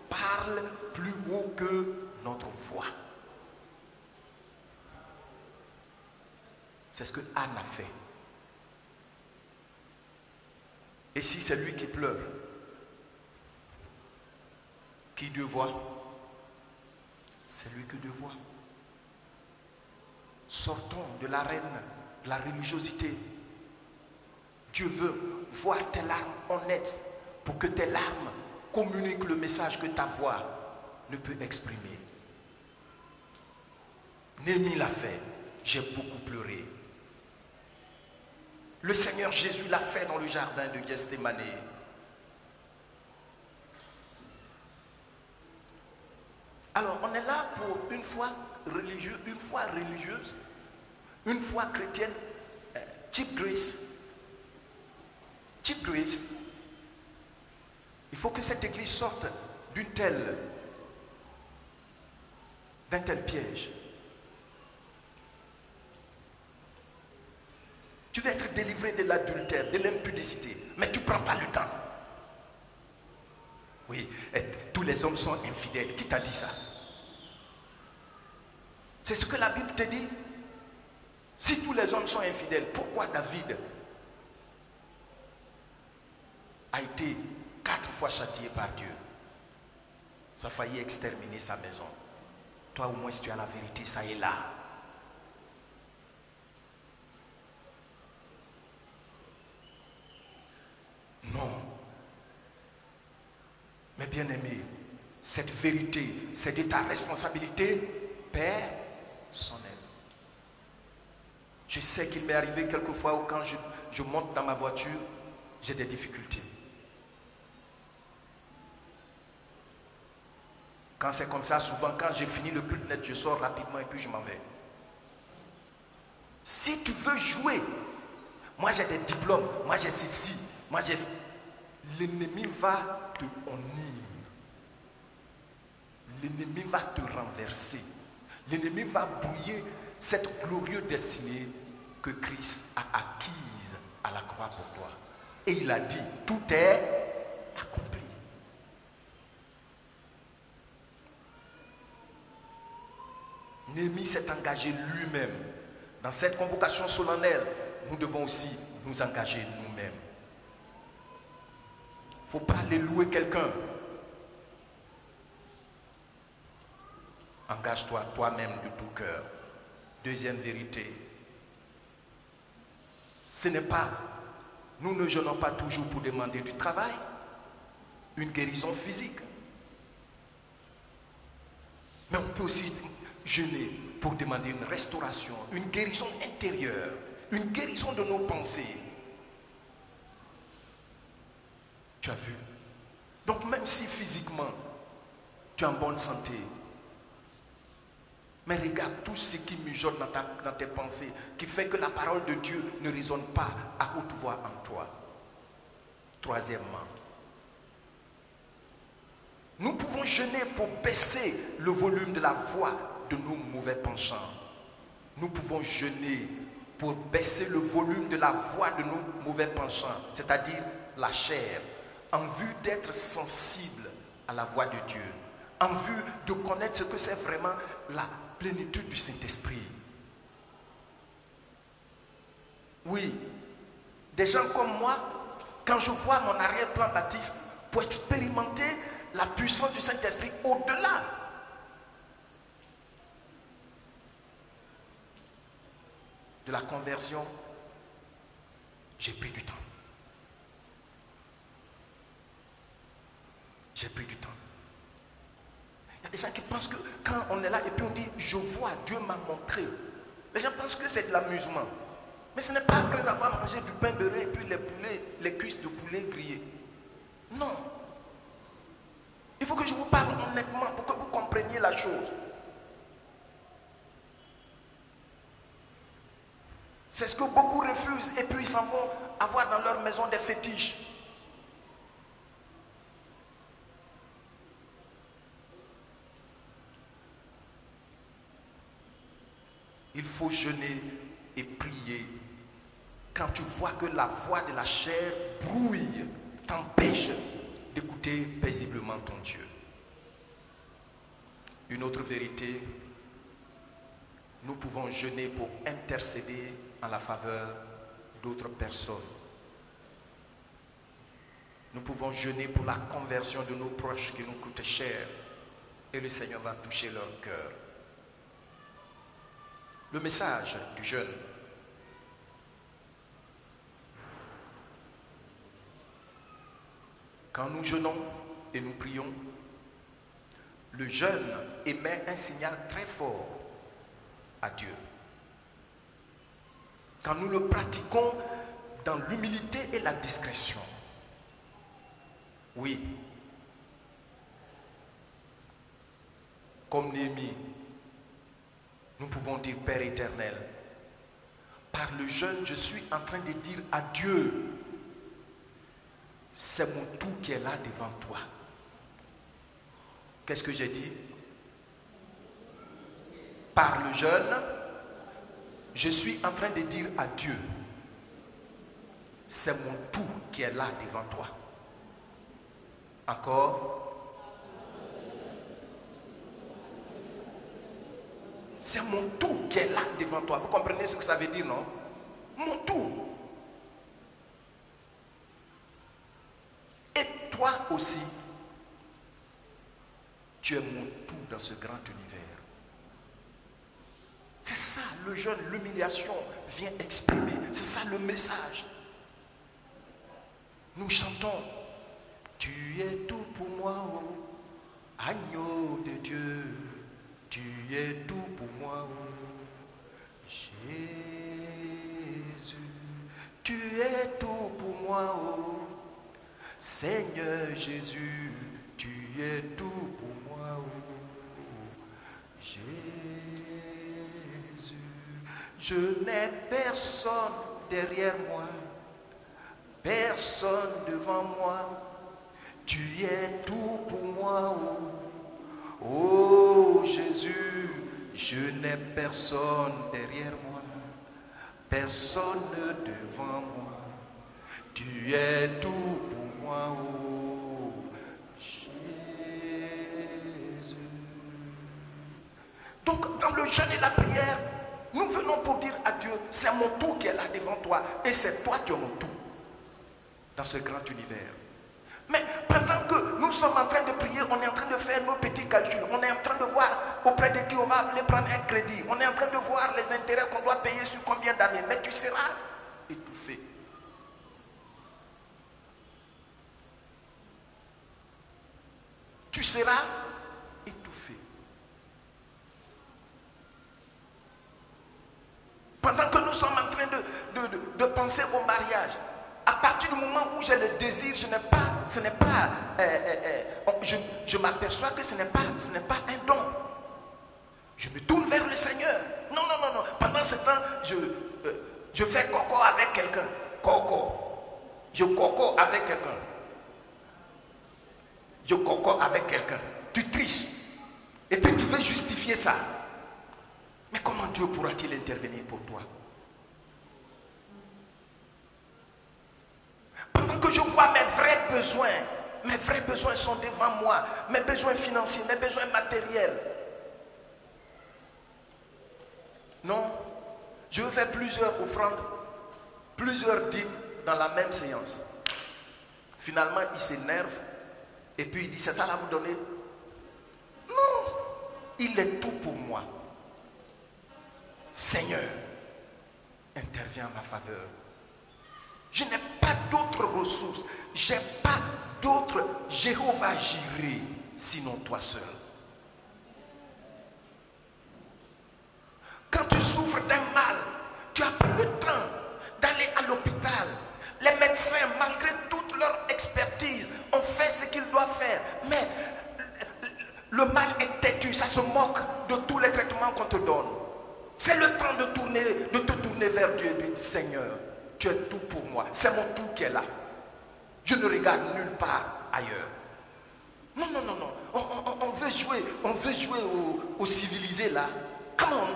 parlent plus haut que notre voix. C'est ce que Anne a fait. Et si c'est lui qui pleure, qui Dieu voit? C'est lui que Dieu voit. Sortons de l'arène de la religiosité. Dieu veut voir tes larmes honnêtes pour que tes larmes communiquent le message que ta voix ne peut exprimer. Néhémie l'a fait. J'ai beaucoup pleuré. Le Seigneur Jésus l'a fait dans le jardin de Gethsémane. Alors, on est là pour une foi religieuse, une foi chrétienne, cheap grace. Cheap grace. Il faut que cette église sorte d'un tel piège. Tu veux être délivré de l'adultère, de l'impudicité, mais tu ne prends pas le temps. Oui, tous les hommes sont infidèles. Qui t'a dit ça? C'est ce que la Bible te dit. Si tous les hommes sont infidèles, pourquoi David a été 4 fois châtié par Dieu? Ça a failli exterminer sa maison. Toi, au moins, si tu as la vérité, ça est là. Non. Mais bien aimé, cette vérité, c'est de ta responsabilité personnelle. Je sais qu'il m'est arrivé quelquefois où quand je monte dans ma voiture, j'ai des difficultés. Quand c'est comme ça, souvent quand j'ai fini le culte net, je sors rapidement et puis je m'en vais. Si tu veux jouer, moi j'ai des diplômes, moi j'ai ceci, moi j'ai... L'ennemi va te honnir. L'ennemi va te renverser. L'ennemi va brouiller cette glorieuse destinée que Christ a acquise à la croix pour toi. Et il a dit, tout est accompli. Néhémie s'est engagé lui-même. Dans cette convocation solennelle, nous devons aussi nous engager nous-mêmes. Il ne faut pas aller louer quelqu'un. Engage-toi toi-même de tout cœur. Deuxième vérité. Ce n'est pas, nous ne jeûnons pas toujours pour demander du travail, une guérison physique. Mais on peut aussi jeûner pour demander une restauration, une guérison intérieure, une guérison de nos pensées. Tu as vu? Donc même si physiquement, tu es en bonne santé, mais regarde tout ce qui mijote dans tes pensées, qui fait que la parole de Dieu ne résonne pas à haute voix en toi. Troisièmement, nous pouvons jeûner pour baisser le volume de la voix de nos mauvais penchants. Nous pouvons jeûner pour baisser le volume de la voix de nos mauvais penchants, c'est-à-dire la chair, en vue d'être sensible à la voix de Dieu, en vue de connaître ce que c'est vraiment la plénitude du Saint-Esprit. Oui, des gens comme moi, quand je vois mon arrière-plan baptiste, pour expérimenter la puissance du Saint-Esprit au-delà de la conversion, j'ai pris du temps. J'ai pris du temps. Il y a des gens qui pensent que quand on est là et puis on dit je vois, Dieu m'a montré. Les gens pensent que c'est de l'amusement. Mais ce n'est pas après avoir mangé du pain beurré et puis les cuisses de poulet grillées. Non. Il faut que je vous parle honnêtement pour que vous compreniez la chose. C'est ce que beaucoup refusent et puis ils s'en vont avoir dans leur maison des fétiches. Il faut jeûner et prier. Quand tu vois que la voix de la chair brouille, t'empêche d'écouter paisiblement ton Dieu. Une autre vérité, nous pouvons jeûner pour intercéder en la faveur d'autres personnes. Nous pouvons jeûner pour la conversion de nos proches qui nous coûtent cher et le Seigneur va toucher leur cœur. Le message du jeûne. Quand nous jeûnons et nous prions, le jeûne émet un signal très fort à Dieu. Quand nous le pratiquons dans l'humilité et la discrétion, oui, comme Néhémie, nous pouvons dire Père éternel, par le jeûne, je suis en train de dire à Dieu, c'est mon tout qui est là devant toi. Qu'est-ce que j'ai dit? Par le jeûne, je suis en train de dire à Dieu, c'est mon tout qui est là devant toi. Encore. C'est mon tout qui est là devant toi. Vous comprenez ce que ça veut dire, non? Mon tout. Et toi aussi, tu es mon tout dans ce grand univers. C'est ça, le jeûne, l'humiliation vient exprimer. C'est ça le message. Nous chantons. Tu es tout pour moi, oh, agneau de Dieu. Tu es tout pour moi, oh, Jésus. Tu es tout pour moi, oh, Seigneur Jésus. Tu es tout pour moi, oh, Jésus. Je n'ai personne derrière moi, personne devant moi. Tu es tout pour moi, oh, oh Jésus. Je n'ai personne derrière moi, personne devant moi. Tu es tout pour moi, oh Jésus. Donc dans le jeûne et la prière, nous venons pour dire à Dieu, c'est mon tout qui est là devant toi et c'est toi qui es mon tout dans ce grand univers. Mais pendant que nous sommes en train de prier, on est en train de faire nos petits calculs, on est en train de voir auprès de qui on va aller prendre un crédit, on est en train de voir les intérêts qu'on doit payer sur combien d'années, mais tu seras étouffé. Tu seras étouffé. Pendant que nous sommes en train de penser au mariage, à partir du moment où j'ai le désir, je m'aperçois que ce n'est pas un don. Je me tourne vers le Seigneur. Non. Pendant ce temps, je fais coco avec quelqu'un. Je coco avec quelqu'un. Je coco avec quelqu'un. Tu triches. Et puis tu veux justifier ça. Mais comment Dieu pourra-t-il intervenir pour toi? Pendant que je vois mes vrais besoins sont devant moi, mes besoins financiers, mes besoins matériels. Non, je veux faire plusieurs offrandes, plusieurs dîmes dans la même séance. Finalement, il s'énerve et puis il dit, c'est ça là vous donnez? Non, il est tout pour moi. Seigneur, interviens en ma faveur. Je n'ai pas d'autres ressources. Je n'ai pas d'autre Jéhovah Jireh, sinon toi seul. Quand tu souffres d'un mal, tu as pris le temps d'aller à l'hôpital. Les médecins, malgré toute leur expertise, ont fait ce qu'ils doivent faire. Mais le mal est têtu, ça se moque de tous les traitements qu'on te donne. C'est le temps de te tourner vers Dieu et de dire, Seigneur, tu es tout pour moi. C'est mon tout qui est là. Je ne regarde nulle part ailleurs. Non. On veut jouer au civilisé là. Come on.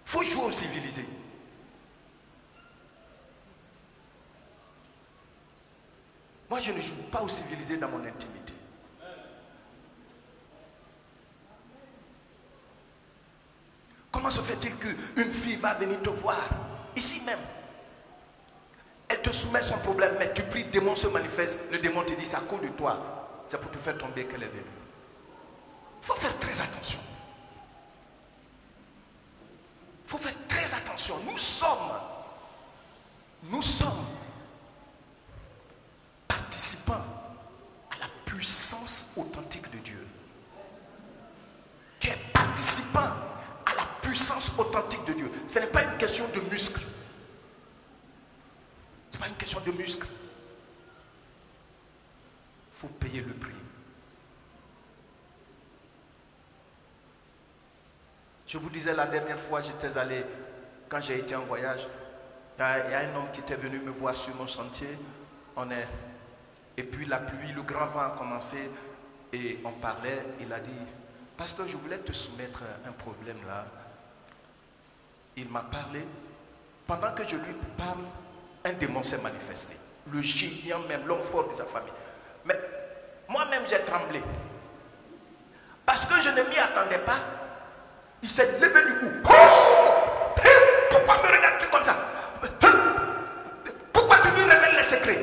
Faut jouer au civilisé. Moi, je ne joue pas au civilisé dans mon intimité. Comment se fait-il qu'une fille va venir te voir, ici même? Elle te soumet son problème, mais tu pries, le démon se manifeste, le démon te dit, c'est à cause de toi. C'est pour te faire tomber qu'elle est venue. Il faut faire très attention. Il faut faire très attention. Nous sommes participants à la puissance authentique de Dieu. Tu es participant à la puissance authentique de Dieu. Ce n'est pas une question de muscle. Ce n'est pas une question de muscle. Il faut payer le prix. Je vous disais la dernière fois, j'étais allé, quand j'ai été en voyage, il y a un homme qui était venu me voir sur mon chantier. Et puis la pluie, le grand vent a commencé et on parlait. Il a dit, pasteur, je voulais te soumettre un problème là. Il m'a parlé. Pendant que je lui parle, un démon s'est manifesté. Le géant même, l'homme fort de sa famille. Mais moi-même j'ai tremblé. Parce que que je ne m'y attendais pas, il s'est levé du coup. Oh! Pourquoi me regardes-tu comme ça? Pourquoi tu lui révèles les secrets?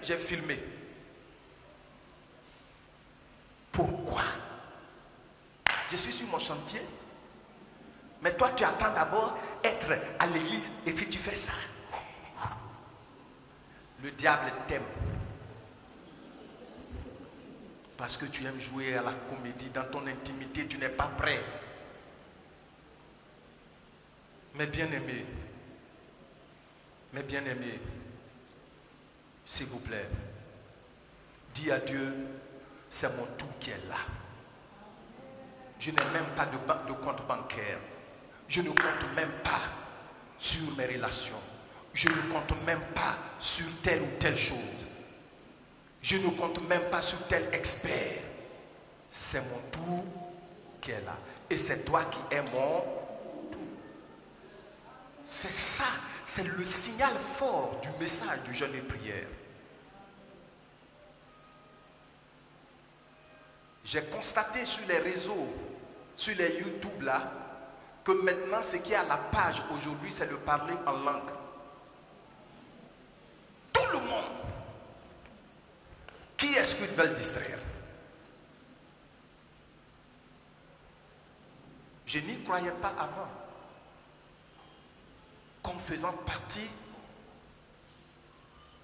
J'ai filmé. Pourquoi? Je suis sur mon chantier. Mais toi, tu attends d'abord être à l'église et puis tu fais ça. Le diable t'aime. Parce que tu aimes jouer à la comédie. Dans ton intimité, tu n'es pas prêt. Mes bien-aimés, s'il vous plaît, dis à Dieu, c'est mon tout qui est là. Je n'ai même pas de compte bancaire. Je ne compte même pas sur mes relations. Je ne compte même pas sur telle ou telle chose. Je ne compte même pas sur tel expert. C'est mon tout qui est là. Et c'est toi qui es mon tout. C'est ça, c'est le signal fort du message du jeûne et prière. J'ai constaté sur les réseaux, sur les YouTube là, que maintenant ce qui est à la page aujourd'hui, c'est le parler en langue. Tout le monde. Qui est-ce qu'ils veulent distraire? Je n'y croyais pas avant. Comme faisant partie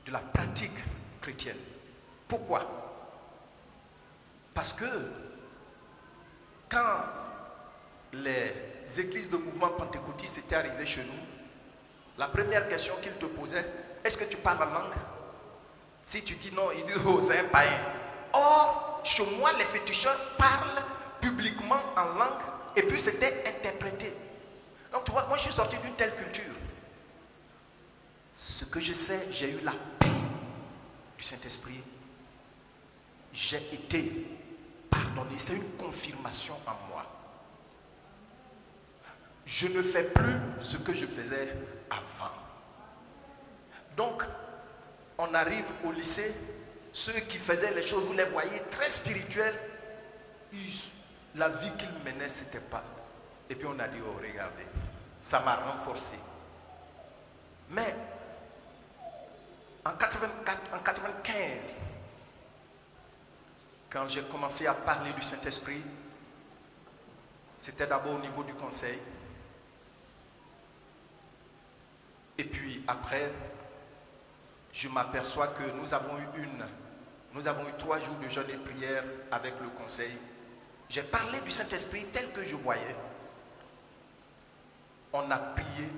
de la pratique chrétienne. Pourquoi? Parce que quand les églises de mouvement pentecôtiste étaient arrivées chez nous, la première question qu'ils te posaient, est-ce que tu parles en langue? Si tu dis non, ils disent, oh, c'est un païen. Or, chez moi, les féticheurs parlent publiquement en langue et puis c'était interprété. Donc tu vois, moi je suis sorti d'une telle culture. Ce que je sais, j'ai eu la paix du Saint-Esprit. J'ai été pardonné. C'est une confirmation en moi. Je ne fais plus ce que je faisais avant. Donc, on arrive au lycée, ceux qui faisaient les choses, vous les voyez très spirituels. La vie qu'ils menaient, c'était pas. Et puis on a dit, oh regardez, ça m'a renforcé. Mais en 95, quand j'ai commencé à parler du Saint-Esprit, c'était d'abord au niveau du conseil. Et puis après, je m'aperçois que nous avons eu 3 jours de jeûne et prière avec le conseil. J'ai parlé du Saint-Esprit tel que je voyais. On a prié,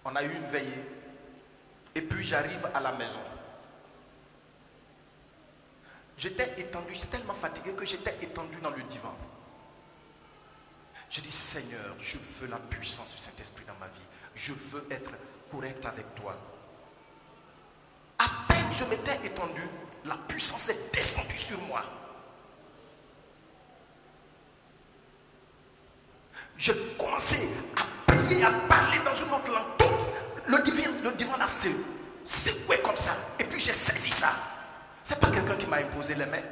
on a eu une veillée, et puis j'arrive à la maison. J'étais étendu, j'étais tellement fatigué que j'étais étendu dans le divan. Je dis, Seigneur, je veux la puissance du Saint-Esprit dans ma vie. Je veux être correct avec toi. À peine je m'étais étendu, la puissance est descendue sur moi. Je commençais à prier, à parler dans une autre langue. Tout le divan a secoué comme ça. Et puis j'ai saisi ça. C'est pas quelqu'un qui m'a imposé les mains.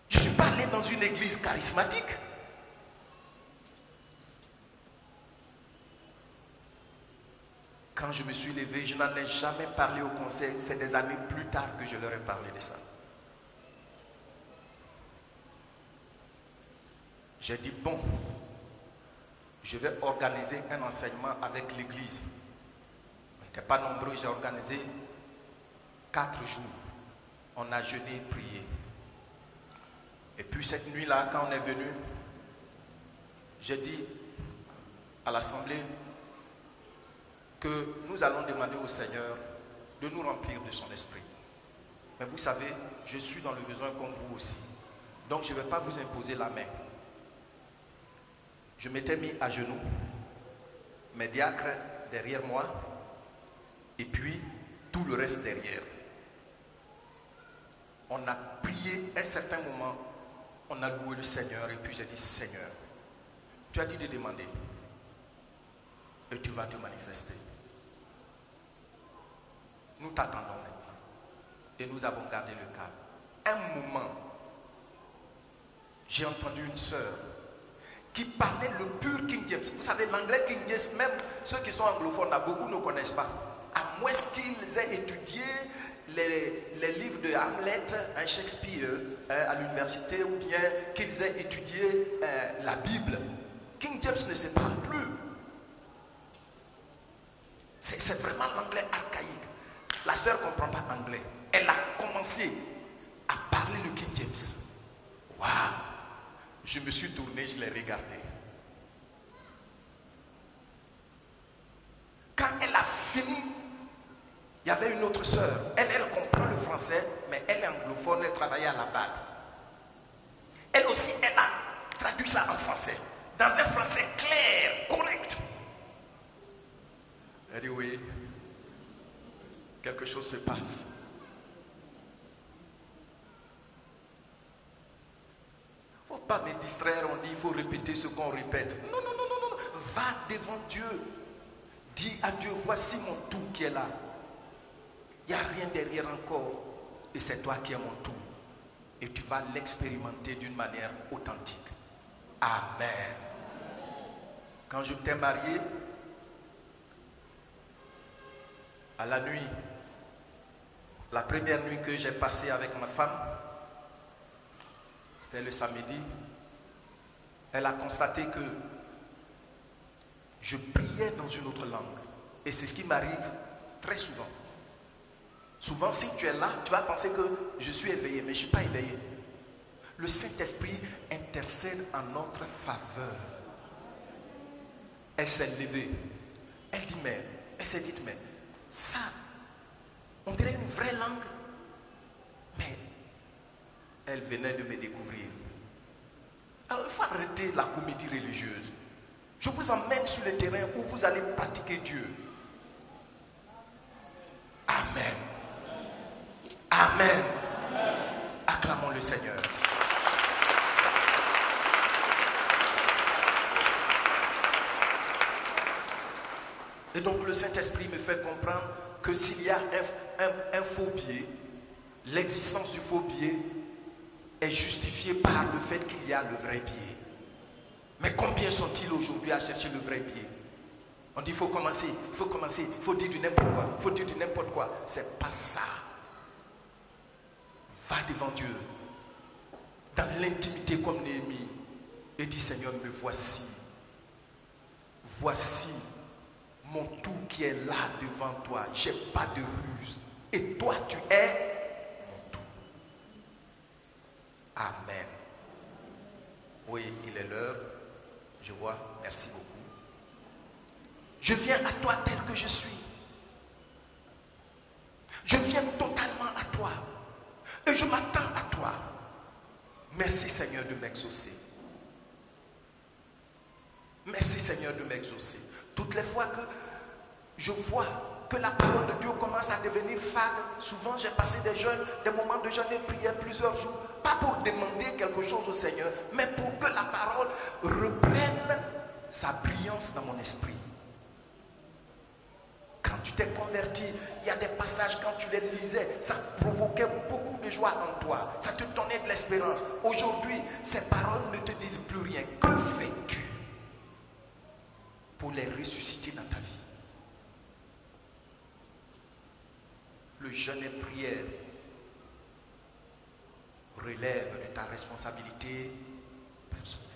Je suis pas allé dans une église charismatique. Quand je me suis levé, je n'en ai jamais parlé au conseil. C'est des années plus tard que je leur ai parlé de ça. J'ai dit, bon, je vais organiser un enseignement avec l'église. On n'était pas nombreux, j'ai organisé 4 jours. On a jeûné et prié. Et puis cette nuit-là, quand on est venu, j'ai dit à l'assemblée que nous allons demander au Seigneur de nous remplir de son esprit. Mais vous savez, je suis dans le besoin comme vous aussi. Donc je ne vais pas vous imposer la main. Je m'étais mis à genoux, mes diacres derrière moi, et puis tout le reste derrière. On a prié un certain moment, on a loué le Seigneur, et puis j'ai dit, Seigneur, tu as dit de demander, et tu vas te manifester. Nous t'attendons maintenant, et nous avons gardé le calme. un moment, j'ai entendu une sœur qui parlait le pur King James. Vous savez, l'anglais King James, même ceux qui sont anglophones, là, beaucoup ne connaissent pas. À moins qu'ils aient étudié les livres de Hamlet, un Shakespeare, à l'université, ou bien qu'ils aient étudié la Bible. King James ne se parle plus. C'est vraiment l'anglais archaïque. La sœur ne comprend pas anglais. Elle a commencé à parler le King James. Waouh! Je me suis tourné, je l'ai regardé. Quand elle a fini, il y avait une autre sœur. Elle comprend le français, mais elle est anglophone, elle travaillait à la BAD. Elle aussi, elle a traduit ça en français. Dans un français clair, correct. Elle dit oui, quelque chose se passe. Il ne faut pas me distraire, on dit il faut répéter ce qu'on répète. Non, non, non, non, non. Va devant Dieu. Dis à Dieu, voici mon tout qui est là. Il n'y a rien derrière encore. Et c'est toi qui es mon tout. Et tu vas l'expérimenter d'une manière authentique. Amen. Quand je t'ai marié, à la nuit, la première nuit que j'ai passée avec ma femme, c'était le samedi, elle a constaté que je priais dans une autre langue. Et c'est ce qui m'arrive très souvent. Souvent, si tu es là, tu vas penser que je suis éveillé, mais je ne suis pas éveillé. Le Saint-Esprit intercède en notre faveur. Elle s'est levée. Elle s'est dit, mais ça, on dirait une vraie langue. Mais elle venait de me découvrir. Alors, il faut arrêter la comédie religieuse. Je vous emmène sur le terrain où vous allez pratiquer Dieu. Amen. Amen. Acclamons le Seigneur. Et donc le Saint-Esprit me fait comprendre que s'il y a un faux biais, l'existence du faux biais est justifiée par le fait qu'il y a le vrai biais. Mais combien sont-ils aujourd'hui à chercher le vrai biais? On dit il faut commencer, il faut dire du n'importe quoi, il faut dire du n'importe quoi. C'est pas ça. Va devant Dieu, dans l'intimité comme Néhémie, et dis Seigneur, me voici. Voici mon tout qui est là devant toi. Je n'ai pas de ruse. Et toi, tu es mon tout. Amen. Oui, il est l'heure. Je vois. Merci beaucoup. Je viens à toi tel que je suis. Je viens totalement à toi. Et je m'attends à toi. Merci Seigneur de m'exaucer. Merci Seigneur de m'exaucer. Toutes les fois que je vois que la parole de Dieu commence à devenir fade, souvent j'ai passé des moments de jeûne et de prière plusieurs jours, pas pour demander quelque chose au Seigneur, mais pour que la parole reprenne sa brillance dans mon esprit. Quand tu t'es converti, il y a des passages, quand tu les lisais, ça provoquait beaucoup de joie en toi. Ça te donnait de l'espérance. Aujourd'hui, ces paroles ne te disent plus rien. Que fais-tu pour les ressusciter dans ta vie? Le jeûne et prière relève de ta responsabilité personnelle.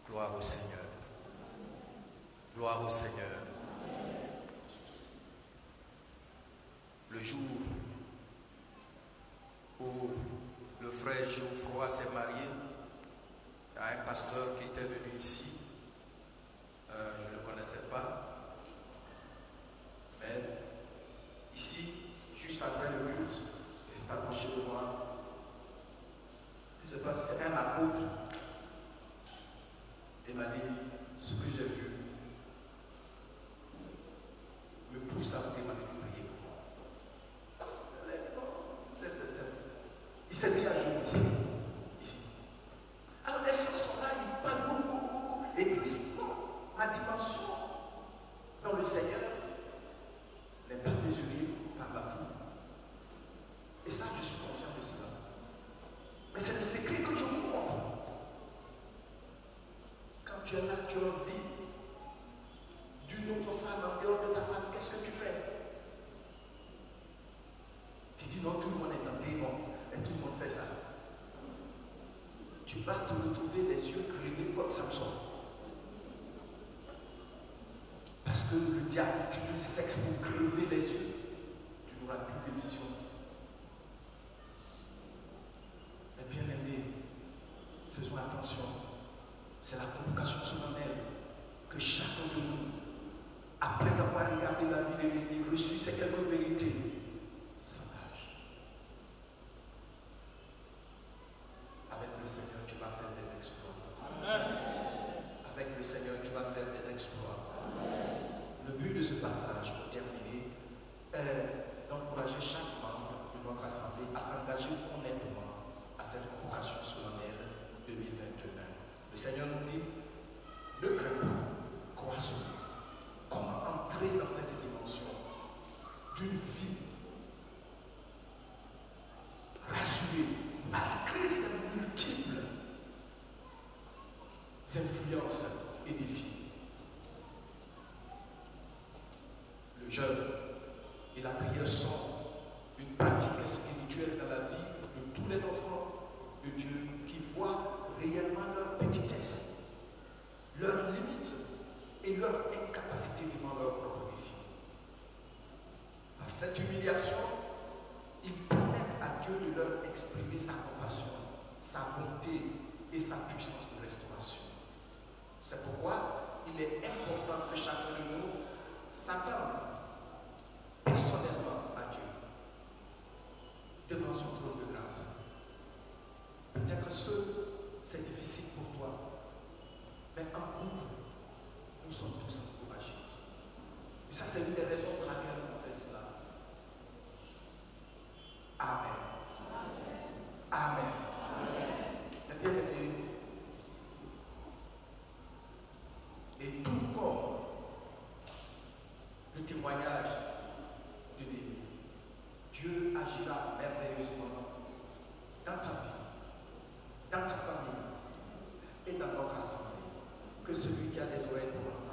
Gloire au Seigneur. Gloire au Seigneur. Le jour où le frère Geoffroy s'est marié, il y a un pasteur qui était venu ici. Je ne le connaissais pas. Mais ici, juste après le culte, il s'est approché de moi. Je ne sais pas si c'était un apôtre. Il m'a dit, ce que j'ai vu me pousse à vous demander de prier pour moi. Il s'est mis à genoux ici. Alors les choses sont là, il parle beaucoup. Et puis, non, ma dimension dans le Seigneur tu as envie d'une autre femme en dehors de ta femme, qu'est-ce que tu fais? Tu dis non, tout le monde est tenté, bon, et tout le monde fait ça. Tu vas te retrouver les yeux crevés comme Samson. Parce que le diable utilise le sexe pour crever les yeux. Tu n'auras plus de vision. Mais bien aimés, faisons attention. C'est la convocation solennelle que chacun de nous, après avoir regardé la vie de l'ennemi, reçu ces quelques vérités, s'engage. Avec le Seigneur, tu vas faire des exploits. Amen. Avec le Seigneur, tu vas faire des exploits. Amen. Le but de ce partage, pour terminer, est d'encourager chaque membre de notre assemblée à s'engager honnêtement à cette convocation solennelle 2021. Le Seigneur nous dit, ne crains pas, crois sur lui. Comment entrer dans cette dimension d'une vie rassurée malgré ces multiples influences et défis? Le jeûne et la prière sont une pratique spirituelle dans la vie de tous les enfants de Dieu qui voient réellement leur petitesse, leurs limites et leur incapacité devant leur propre défi. Par cette humiliation, ils permettent à Dieu de leur exprimer sa compassion, sa bonté et sa puissance de restauration. C'est pourquoi il est important que chacun de nous s'attende personnellement à Dieu devant son trône de grâce. Peut-être seul, c'est difficile pour toi, mais en groupe, nous sommes tous encouragés. Et ça, c'est une des raisons pour laquelle on fait cela. Amen. Amen. Amen. Bien aimé. Et tout comme le témoignage de Néhémie, Dieu agira merveilleusement dans ta vie, dans ta famille et dans notre assemblée. Que celui qui a des oreilles pour entendre